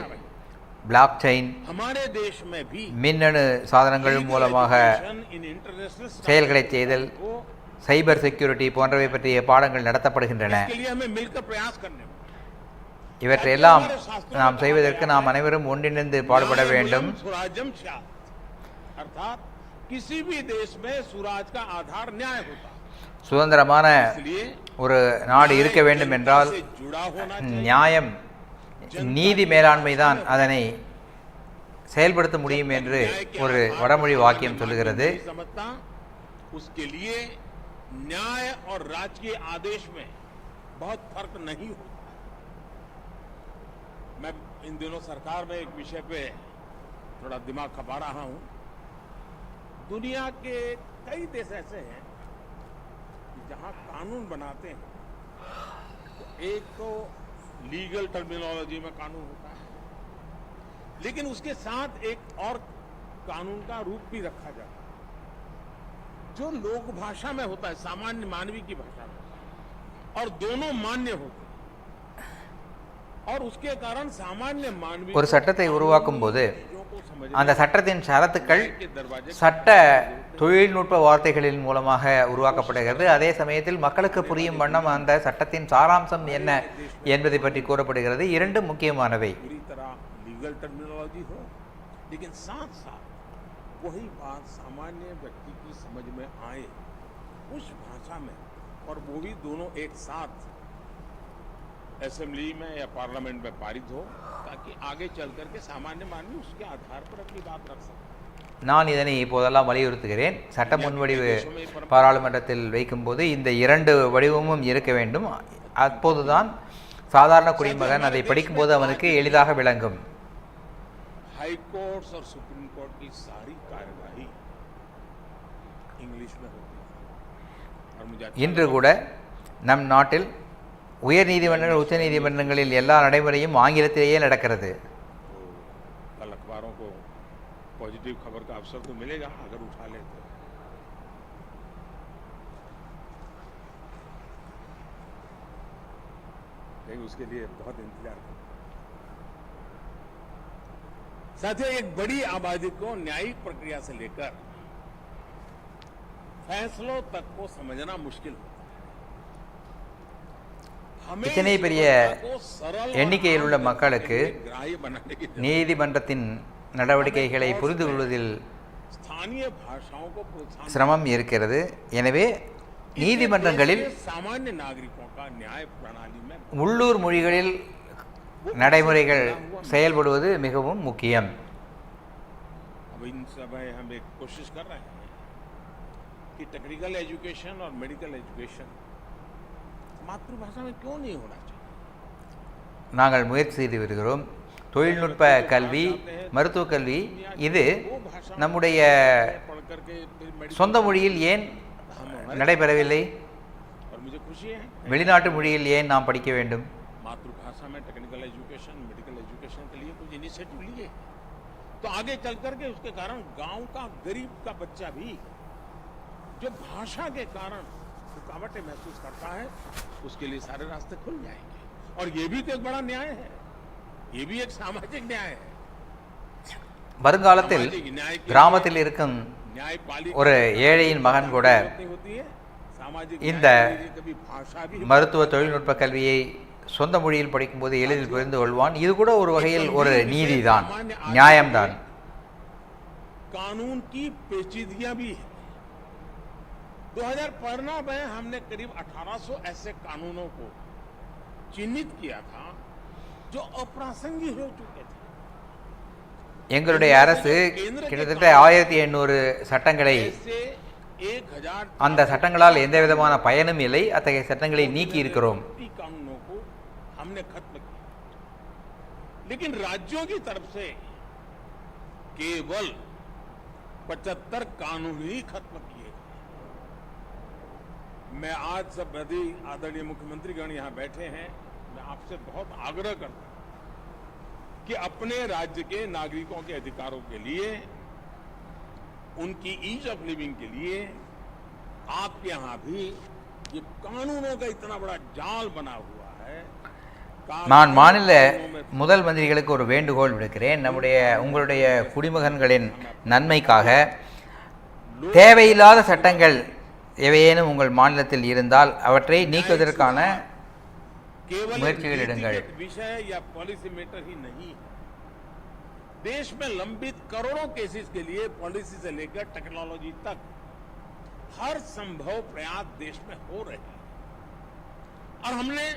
பிளாக் செயின், மின்னணு சாதனங்கள் மூலமாக செயல்களை செய்தல், சைபர் செக்யூரிட்டி போன்றவை பற்றிய பாடங்கள் நடத்தப்படுகின்றன. இவற்றையெல்லாம் நாம் செய்வதற்கு நாம் அனைவரும் ஒன்றிணைந்து பாடுபட வேண்டும். சுதந்திரமான ஒரு நாடு இருக்க வேண்டும் என்றால் நியாயம், நீதி மேலாண்மை தான் அதனை செயல்படுத்த முடியும் என்று ஒரு வடமொழி வாக்கியம் சொல்லுகிறது. उसके लिए न्याय और राजकीय आदेश में बहुत फर्क नहीं होता. मैं इन दिनों सरकार में एक विषय पे थोड़ा दिमाग खपा रहा हूं. दुनिया के कई देश ऐसे हैं जहां कानून बनाते हैं तो एक तो लीगल टर्मिनोलॉजी में कानून होता है, लेकिन उसके साथ एक और कानून का रूप भी रखा जाता है जो लोक भाषा में होता है, सामान्य मानवी की भाषा में, और दोनों मान्य होते हैं. और उसके कारण सामान्य मानवी ஒரு சட்டத்தை உருவாக்கும் போது அந்த சட்டத்தின் ஷரத்துக்கள் சட்ட தொழில்நுட்ப வார்த்தைகளின் மூலமாக உருவாக்கப்படுகிறது. அதே சமயத்தில் மக்களுக்கு புரியும் வண்ணம் அந்த சட்டத்தின் சாராம்சம் என்ன என்பதை பற்றி கூறப்படுகிறது. இரண்டும் முக்கியமானவை. वही बात सामान्य व्यक्ति की समझ में आए उस भाषा में, और वो भी दोनों एक साथ असेंबली में या पार्लियामेंट में पारित हो, ताकि आगे चल करके सामान्य मानवी उसके आधार पर अपनी बात रख सके. நான் இதனை இப்போதெல்லாம் வலியுறுத்துகிறேன். சட்ட முன்வடிவு பாராளுமன்றத்தில் வைக்கும்போது இந்த இரண்டு வடிவமும் இருக்க வேண்டும். அப்போதுதான் சாதாரண குடிமகன் அதை படிக்கும்போது அவனுக்கு எளிதாக விளங்கும். हाई कोर्ट और सुप्रीम कोर्ट की सारी कार्यवाही इंग्लिश में होती है. और मुझे இன்று கூட நம் நாட்டில் உயர் நீதிமன்றங்கள், உச்ச நீதிமன்றங்களில் எல்லா நடைமுறையும் ஆங்கிலத்திலேயே நடக்கிறது. कल अखबारों को पॉजिटिव खबर का अवसर तो मिलेगा अगर उठा लेते. कहीं उसके लिए बहुत इंतजार करो। साथियों, एक बड़ी आबादी को न्यायिक प्रक्रिया से लेकर फैसलों तक को समझना मुश्किल होता है। हमें இத்தனை பெரிய எண்ணிக்கையில் உள்ள மக்களுக்கு ग्राह्य बनाने की நீதிமன்றத்தின் நடவடிக்கைகளை புரிந்து கொள்வதில் स्थानीय भाषाओं को प्रोत्साहन சிரமம் இருக்கிறது. எனவே நீதிமன்றங்களில் सामान्य नागरिकों का न्याय प्रणाली में உள்ளூர் மொழிகளில் நடைமுறைகள் செயல்படுவது மிகவும் முக்கியம். अब इन समय हम एक कोशिश कर रहे हैं कि टेक्निकल एजुकेशन और मेडिकल एजुकेशन मातृभाषा में क्यों नहीं होना चाहिए. நாங்கள் முயற்சி செய்து வருகிறோம். தொழில்நுட்ப கல்வி, மருத்துவ கல்வி இது நம்முடைய पढ़ करके फिर मेडिकल சொந்த மொழியில் ஏன் நடைபெறவில்லை? और मुझे खुशी है வெளிநாட்டு மொழியில் ஏன் நாம் படிக்க வேண்டும்? मातृभाषा में टेक्निकल एजुकेशन, मेडिकल एजुकेशन के लिए कुछ इनिशिएटिव लिए तो आगे चल करके उसके कारण गांव का गरीब का बच्चा भी जो भाषा के कारण रुकावटें महसूस करता है उसके लिए सारे रास्ते खुल जाएंगे. और ये भी तो एक बड़ा न्याय है, ये भी एक सामाजिक न्याय है. வருங்காலத்தில் सामाजिक न्याय के கிராமத்தில் இருக்கும் न्यायपालिका ஒரு ஏழையின் மகன் கூட नहीं होती है. सामाजिक இந்த न्याय के लिए कभी भाषा भी மருத்துவ தொழில்நுட்ப கல்வியை சொந்த மொழியில் படிக்கும்போது எளிதில் புரிந்து கொள்வான். இது கூட ஒரு வகையில் ஒரு நீதிதான், நியாயம்தான். कानून की पेचीदगियां भी है. 2015 में हमने करीब 1800 ऐसे कानूनों को चिन्हित किया था जो अप्रासंगिक हो चुके थे. எங்களுடைய அரசு கிட்டத்தட்ட 1800 சட்டங்களை, ऐसे 1000 அந்த சட்டங்களால் எந்த விதமான பயனும் இல்லை, அத்தகைய சட்டங்களை நீக்கி இருக்கிறோம். कानूनों को हमने खत्म किया. लेकिन राज्यों की तरफ से केवल 75 कानून ही खत्म किए गए. मैं आज सब आदरणीय मुख्यमंत्रीगण यहां बैठे हैं, मैं आपसे बहुत आग्रह करता हूं कि अपने राज्य के नागरिकों के अधिकारों के लिए, उनकी ईज ऑफ लिविंग के लिए आपके यहां भी ये कानूनों का इतना बड़ा जाल बना हुआ है. நான் மாநில முதல் மந்திரிகளுக்கு ஒரு வேண்டுகோள் விடுக்கிறேன். உங்களுடைய குடிமகன்களின் நன்மைக்காக தேவையில்லாத சட்டங்கள் எவையேனும் உங்கள் மாநிலத்தில் இருந்தால் அவற்றை நீக்குவதற்கான केवल मुझे नीतिगत विषय या पॉलिसी मैटर ही नहीं है. देश में लंबित करोड़ों केसेस के लिए पॉलिसी से लेकर टेक्नोलॉजी तक हर संभव प्रयास देश में हो रहे हैं. और हमने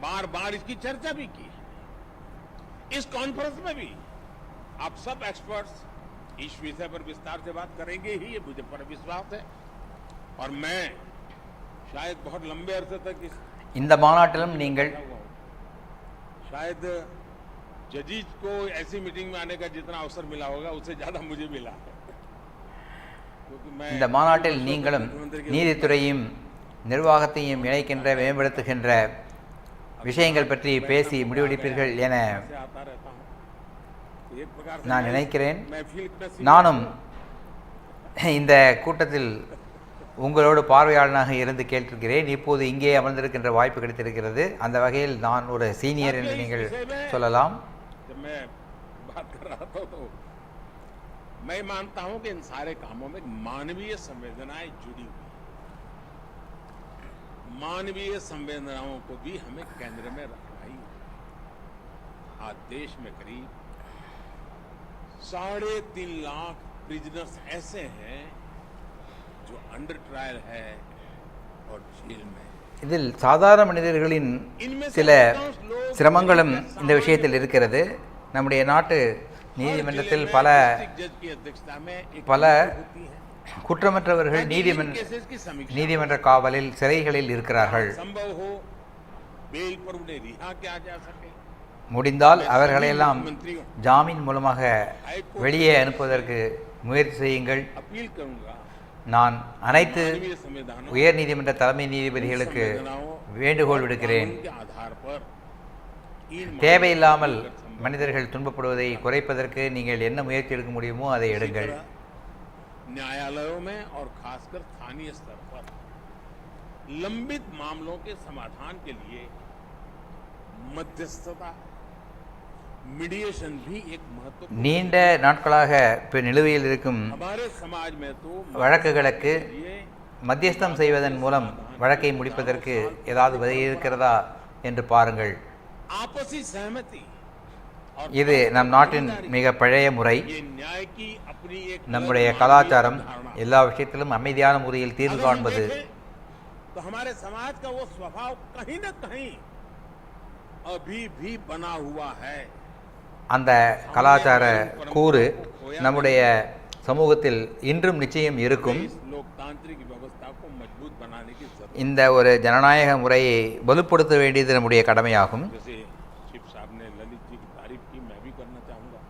बार बार इसकी चर्चा भी की है. इस कॉन्फ्रेंस में भी आप सब एक्सपर्ट्स इस विषय पर विस्तार से बात करेंगे ही, ये मुझे पर विश्वास है. और मैं शायद बहुत लंबे अरसे तक इस இந்த மாநாட்டிலும் நீங்கள் शायद जजीज को ऐसी मीटिंग में आने का जितना अवसर मिला होगा उससे ज्यादा मुझे मिला है. क्योंकि मैं இந்த மாநாட்டில் நீங்களும் நீதித்துறையும் நிர்வாகத்தையும் இணைக்கின்ற, மேம்படுத்துகின்ற விஷயங்கள் பற்றி பேசி முடிவெடுப்பீர்கள் என से आता रहता हूं. तो एक प्रकार से நான் நினைக்கிறேன். महफिल में நானும் இந்த கூட்டத்தில் உங்களோடு பார்வையாளனாக இருந்து கேட்டிருக்கிறேன். இப்போது இங்கே அமர்ந்திருக்கின்ற வாய்ப்பு கிடைத்திருக்கிறது. அந்த வகையில் நான் ஒரு சீனியர் என்று நீங்கள் சொல்லலாம். जब मैं बात कर रहा था तो मैं मानता हूं कि इन सारे कामों में मानवीय संवेदनाएं जुड़ी हुई. मानवीय संवेदनाओं को भी हमें केंद्र में रखना ही. आज देश में करीब 3.5 लाख प्रिजनर्स ऐसे हैं जो अंडर ट्रायल है और जेल में. இதில் சாதாரண மனிதர்களின் சில சிரமங்களும் இந்த விஷயத்தில் இருக்கிறது. நம்முடைய நாட்டு நீதிமன்றத்தில் பல குற்றமற்றவர்கள் நீதிமன்ற காவலில், சிறைகளில் இருக்கிறார்கள். முடிந்தால் அவர்களையெல்லாம் ஜாமீன் மூலமாக வெளியே அனுப்புவதற்கு முயற்சி செய்யுங்கள். நான் அனைத்து உயர் நீதிமன்ற தலைமை நீதிபதிகளுக்கு வேண்டுகோள் விடுக்கிறேன். தேவையில்லாமல் மனிதர்கள் துன்பப்படுவதை குறைப்பதற்கு நீங்கள் என்ன முயற்சி எடுக்க முடியுமோ அதை எடுங்கள். न्यायालयों में और खासकर स्थानीय स्तर पर लंबित मामलों के समाधान के लिए मध्यस्थता, मीडिएशन भी एक महत्वपूर्ण நீண்ட நாட்களாக இப்போ நிலுவையில் இருக்கும் हमारे समाज में तो வழக்குகளுக்கு ये மத்தியஸ்தம் செய்வதன் மூலம் வழக்கை முடிப்பதற்கு ஏதாவது வழி இருக்கிறதா என்று பாருங்கள். आपसी सहमति और இது நம் நாட்டின் மிக பழைய முறை. ये न्याय की अपनी एक நம்முடைய अलग கலாச்சாரம் मानवीय धारणा। எல்லா விஷயத்திலும் அமைதியான முறையில் தீர்வு अगर हम காண்பது. देखें, तो हमारे समाज का वो स्वभाव कहीं न कहीं अभी भी बना हुआ है। அந்த கலாச்சார கூறு நம்முடைய சமூகத்தில் இன்றும் நிச்சயம் இருக்கும். इस लोकतांत्रिक व्यवस्था को मजबूत बनाने की जरूरत இந்த ஒரு ஜனநாயக முறையை வலுப்படுத்த வேண்டியது நம்முடைய கடமையாகும். जैसे चिप साहब ने ललित जी की तारीफ की, मैं भी करना चाहूंगा।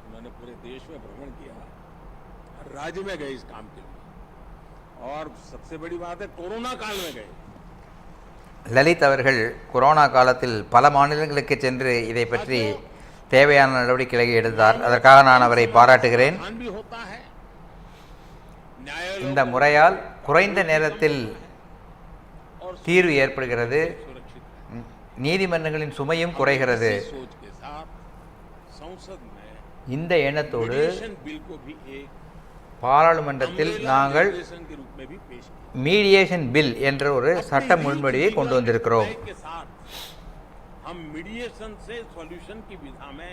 उन्होंने पूरे देश में भ्रमण किया, हर राज्य में गए इस काम के लिए, और सबसे बड़ी बात है कोरोना काल में गए। லலித் அவர்கள் கொரோனா காலத்தில் பல மாநிலங்களுக்கு சென்று இதை பற்றி தேவையான நடவடிக்கைகளை எடுத்தார். அதற்காக நான் அவரை பாராட்டுகிறேன். ध्यान भी होता है, न्यायालयों இந்த முறையால் குறைந்த நேரத்தில் और தீர்வு ஏற்படுகிறது, सुरक्षित है। நீதிமன்றங்களின் சுமையும் குறைகிறது. इसी सोच के साथ संसद में இந்த எண்ணத்தோடு मीडिएशन बिल को भी एक பாராளுமன்றத்தில் நாங்கள் legislation के रूप में भी पेश किया। மீடியேஷன் பில் என்ற ஒரு சட்ட முன்வடிவை கொண்டு வந்திருக்கிறோம். के साथ हम मीडिएशन से सॉल्यूशन की विधा में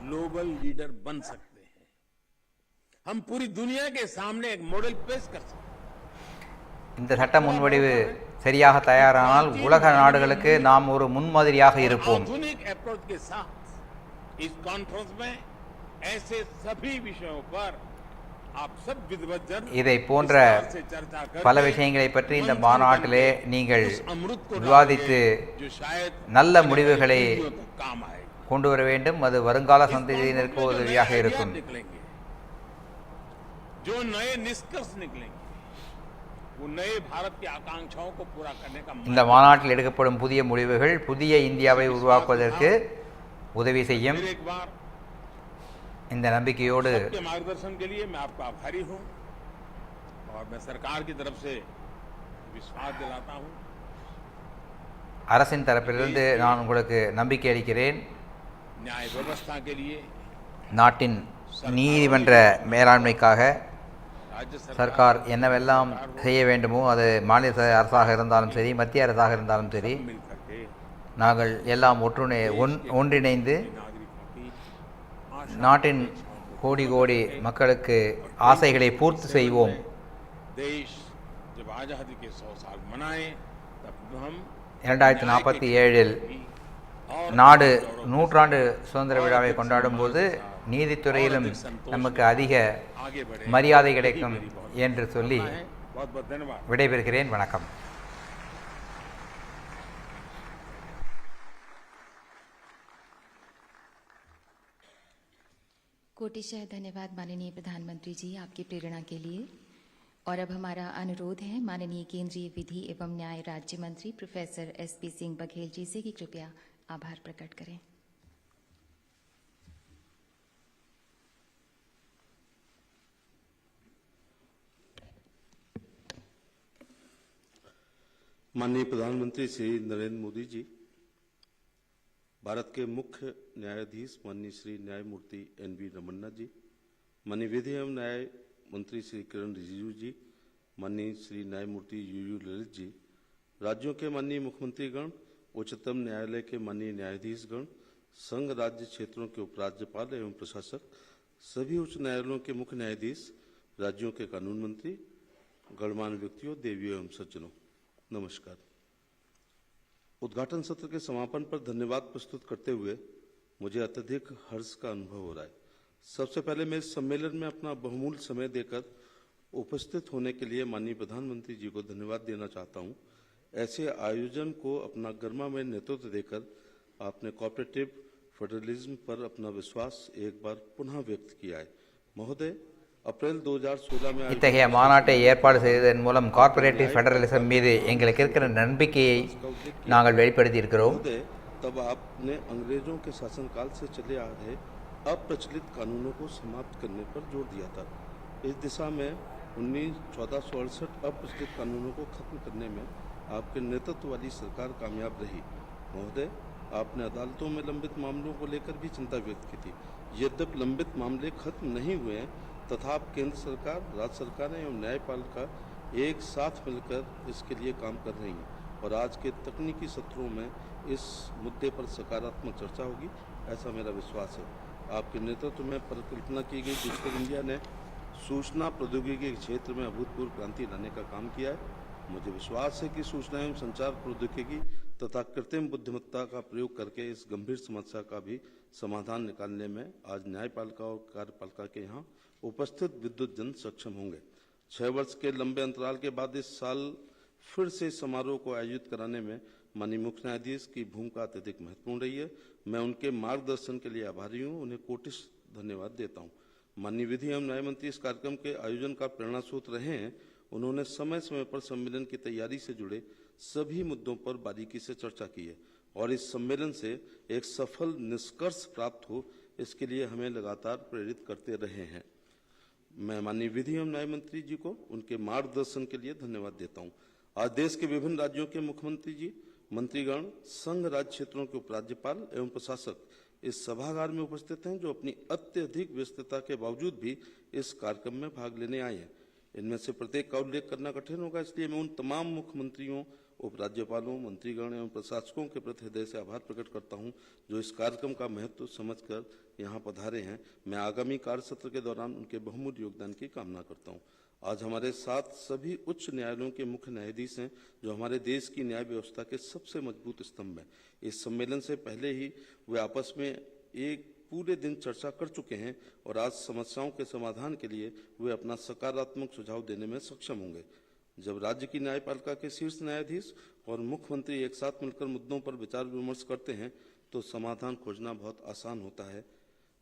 ग्लोबल लीडर बन सकते हैं। हम पूरी दुनिया के सामने एक मॉडल पेश कर सकते हैं। இந்த சட்ட முன்வடிவு சரியாக தயாரானால் உலக நாடுகளுக்கு நாம் ஒரு முன்மாதிரியாக இருப்போம். आधुनिक अप्रोच के साथ इस कॉन्फ्रेंस में ऐसे सभी विषयों पर आप सब विद्वज्जन இதை போன்ற विस्तार से चर्चा करके பல விஷயங்களை பற்றி இந்த மாநாட்டிலே நீங்கள் उस अमृत को விவாதித்து डालेंगे, जो शायद நல்ல முடிவுகளை पीढ़ियों तक काम आएगा। கொண்டு வர வேண்டும். அது வருங்கால சந்ததியினருக்கு உதவியாக இருக்கும். निकलेंगे, जो नए निष्कर्ष निकलेंगे, वो नए भारत की आकांक्षाओं को पूरा करने का இந்த மாநாட்டில் எடுக்கப்படும் புதிய முடிவுகள் புதிய இந்தியாவை உருவாக்குவதற்கு உதவி செய்யும். फिर एक बार இந்த நம்பிக்கையோடு के मार्गदर्शन के लिए मैं आपका आभारी हूं, और मैं सरकार की तरफ से विश्वास दिलाता हूं। அரசின் தரப்பிலிருந்து நான் உங்களுக்கு நம்பிக்கை அளிக்கிறேன். न्याय व्यवस्था के लिए நாட்டின் நீதிமன்ற மேலாண்மைக்காக राज्य சர்க்கார் என்னவெல்லாம் செய்ய வேண்டுமோ அது மாநில அரசாக இருந்தாலும் சரி, மத்திய அரசாக இருந்தாலும் சரி, मिल करके நாங்கள் எல்லாம் ஒன்றிணைந்து नागरिकों की நாட்டின் கோடி கோடி மக்களுக்கு ஆசைகளை பூர்த்தி செய்வோம். देश जब आजादी के 100 साल मनाए, तब हम 2047 நாடு 100ஆண்டு சுதந்திர விழாவை கொண்டாடும் போது நீதித்துறையிலும் நமக்கு அதிக आगे बढ़े। மரியாதை கிடைக்கும் என்று சொல்லி बहुत बहुत धन्यवाद। விடைபெறுகிறேன். வணக்கம். कोटिशः धन्यवाद माननीय प्रधानमंत्री जी आपकी प्रेरणा के लिए। और अब हमारा अनुरोध है माननीय केंद्रीय विधि एवं न्याय राज्य मंत्री प्रोफेसर SP सिंह बघेल जी से कि कृपया आभार प्रकट करें। माननीय प्रधानमंत्री श्री नरेंद्र मोदी जी, भारत के मुख्य न्यायाधीश माननीय श्री न्यायमूर्ति NV रमन्ना जी, माननीय विधि एवं न्याय मंत्री श्री किरण रिजिजू जी, माननीय श्री न्यायमूर्ति UU ललित जी, राज्यों के माननीय मुख्यमंत्रीगण, उच्चतम न्यायालय के माननीय न्यायाधीशगण, संघ राज्य क्षेत्रों के उपराज्यपाल एवं प्रशासक, सभी उच्च न्यायालयों के मुख्य न्यायाधीश, राज्यों के कानून मंत्री, गणमान्य व्यक्तियों, देवियों एवं सज्जनों, नमस्कार। उद्घाटन सत्र के समापन पर धन्यवाद प्रस्तुत करते हुए मुझे अत्यधिक हर्ष का अनुभव हो रहा है। सबसे पहले मैं इस सम्मेलन में अपना बहुमूल्य समय देकर उपस्थित होने के लिए माननीय प्रधानमंत्री जी को धन्यवाद देना चाहता हूं। ऐसे आयोजन को अपना गर्मामय नेतृत्व देकर आपने कोऑपरेटिव फेडरलिज्म पर अपना विश्वास एक बार पुनः व्यक्त किया है। महोदय, अप्रैल 2016 में இத்தகைய மாநாட்டை ஏற்பாடு செய்ததன் மூலம் கார்ப்பரேட்டிவ் ஃபெடரலிசம் மீது எங்களுக்கு இருக்கிற நம்பிக்கையை நாங்கள் வெளிப்படுத்தி இருக்கிறோம். महोदय, तब आपने अंग्रेजों के शासनकाल से चले आ रहे अप्रचलित कानूनों को समाप्त करने पर जोर दिया था। इस दिशा में 1468 अप्रचलित कानूनों को खत्म करने में आपके नेतृत्व वाली सरकार कामयाब रही। महोदय, आपने अदालतों में लंबित मामलों को लेकर भी चिंता व्यक्त की थी। यद्यपि लंबित मामले खत्म नहीं हुए हैं, तथा केंद्र सरकार, राज्य सरकारें एवं न्यायपालिका एक साथ मिलकर इसके लिए काम कर रही हैं और आज के तकनीकी सत्रों में इस मुद्दे पर सकारात्मक चर्चा होगी, ऐसा मेरा विश्वास है। आपके नेतृत्व में परिकल्पना की गई डिजिटल इंडिया ने सूचना प्रौद्योगिकी के क्षेत्र में अभूतपूर्व क्रांति लाने का काम किया है। मुझे विश्वास है कि सूचना एवं संचार प्रौद्योगिकी तथा कृत्रिम बुद्धिमत्ता का प्रयोग करके इस गंभीर समस्या का भी समाधान निकालने में आज न्यायपालिका और कार्यपालिका के यहाँ उपस्थित विद्युत जन सक्षम होंगे। 6 वर्ष के लंबे अंतराल के बाद इस साल फिर से समारोह को आयोजित कराने में माननीय मुख्य न्यायाधीश की भूमिका अत्यधिक महत्वपूर्ण रही है। मैं उनके मार्गदर्शन के लिए आभारी हूँ, उन्हें कोटिश धन्यवाद देता हूँ। माननीय विधि एवं न्याय मंत्री इस कार्यक्रम के आयोजन का प्रेरणा स्रोत रहे हैं। उन्होंने समय समय पर सम्मेलन की तैयारी से जुड़े सभी मुद्दों पर बारीकी से चर्चा की है और इस सम्मेलन से एक सफल निष्कर्ष प्राप्त हो, इसके लिए हमें लगातार प्रेरित करते रहे हैं। मैं माननीय विधि एवं न्याय मंत्री जी को उनके मार्गदर्शन के लिए धन्यवाद देता हूं। आज देश के विभिन्न राज्यों के मुख्यमंत्री जी, मंत्रीगण, संघ राज्य क्षेत्रों के उपराज्यपाल एवं प्रशासक इस सभागार में उपस्थित हैं, जो अपनी अत्यधिक व्यस्तता के बावजूद भी इस कार्यक्रम में भाग लेने आए हैं। इनमें से प्रत्येक का उल्लेख करना कठिन होगा, इसलिए मैं उन तमाम मुख्यमंत्रियों, उपराज्यपालों, मंत्रीगण एवं प्रशासकों के प्रति हृदय से आभार प्रकट करता हूं, जो इस कार्यक्रम का महत्व समझकर यहां पधारे हैं। मैं आगामी कार्य सत्र के दौरान उनके बहुमूल्य योगदान की कामना करता हूं। आज हमारे साथ सभी उच्च न्यायालयों के मुख्य न्यायाधीश हैं, जो हमारे देश की न्याय व्यवस्था के सबसे मजबूत स्तंभ हैं। इस सम्मेलन से पहले ही वे आपस में एक पूरे दिन चर्चा कर चुके हैं और आज समस्याओं के समाधान के लिए वे अपना सकारात्मक सुझाव देने में सक्षम होंगे। जब राज्य की न्यायपालिका के शीर्ष न्यायाधीश और मुख्यमंत्री एक साथ मिलकर मुद्दों पर विचार विमर्श करते हैं तो समाधान खोजना बहुत आसान होता है।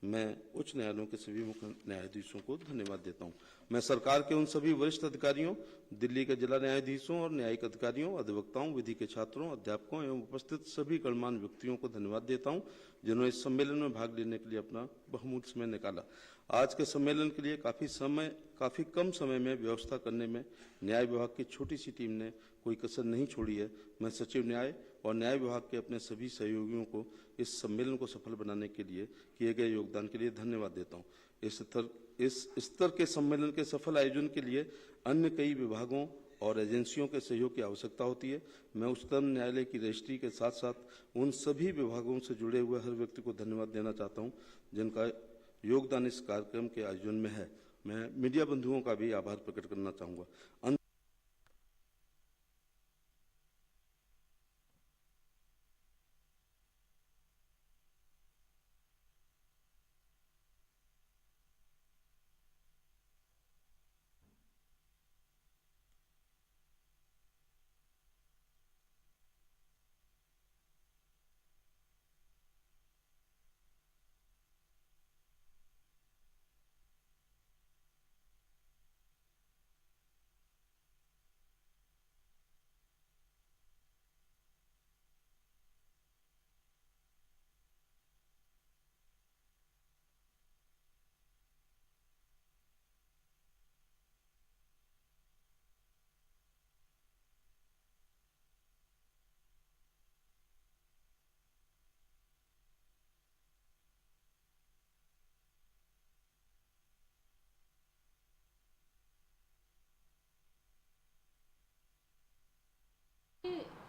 मैं उच्च न्यायालयों के सभी मुख्य न्यायाधीशों को धन्यवाद देता हूं। मैं सरकार के उन सभी वरिष्ठ अधिकारियों, दिल्ली के जिला न्यायाधीशों और न्यायिक अधिकारियों, अधिवक्ताओं, विधि के छात्रों, अध्यापकों एवं उपस्थित सभी गणमान्य व्यक्तियों को धन्यवाद देता हूं, जिन्होंने इस सम्मेलन में भाग लेने के लिए अपना बहुमूल्य समय निकाला। आज के सम्मेलन के लिए काफी कम समय में व्यवस्था करने में न्याय विभाग की छोटी सी टीम ने कोई कसर नहीं छोड़ी है। मैं सचिव न्याय और न्याय विभाग के अपने सभी सहयोगियों को इस सम्मेलन को सफल बनाने के लिए किए गए योगदान के लिए धन्यवाद देता हूं। इस स्तर के सम्मेलन के सफल आयोजन के लिए अन्य कई विभागों और एजेंसियों के सहयोग की आवश्यकता होती है। मैं उच्चतम न्यायालय की रजिस्ट्री के साथ साथ उन सभी विभागों से जुड़े हुए हर व्यक्ति को धन्यवाद देना चाहता हूं, जिनका योगदान इस कार्यक्रम के आयोजन में है। मैं मीडिया बंधुओं का भी आभार प्रकट करना चाहूंगा।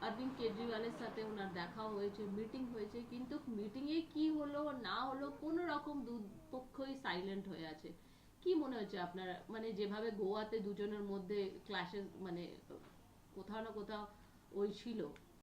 অরবিন্দ কেজরিওয়ালের সাথে ওনার দেখা হয়েছে, মিটিং হয়েছে, কিন্তু মিটিংয়ে কি হলো না হলো কোন রকম দুপক্ষই সাইলেন্ট হয়ে আছে। কি মনে হচ্ছে আপনার, মানে যেভাবে গোয়াতে দুজনের মধ্যে ক্ল্যাশেস, মানে কোথাও না কোথাও ওই ছিল,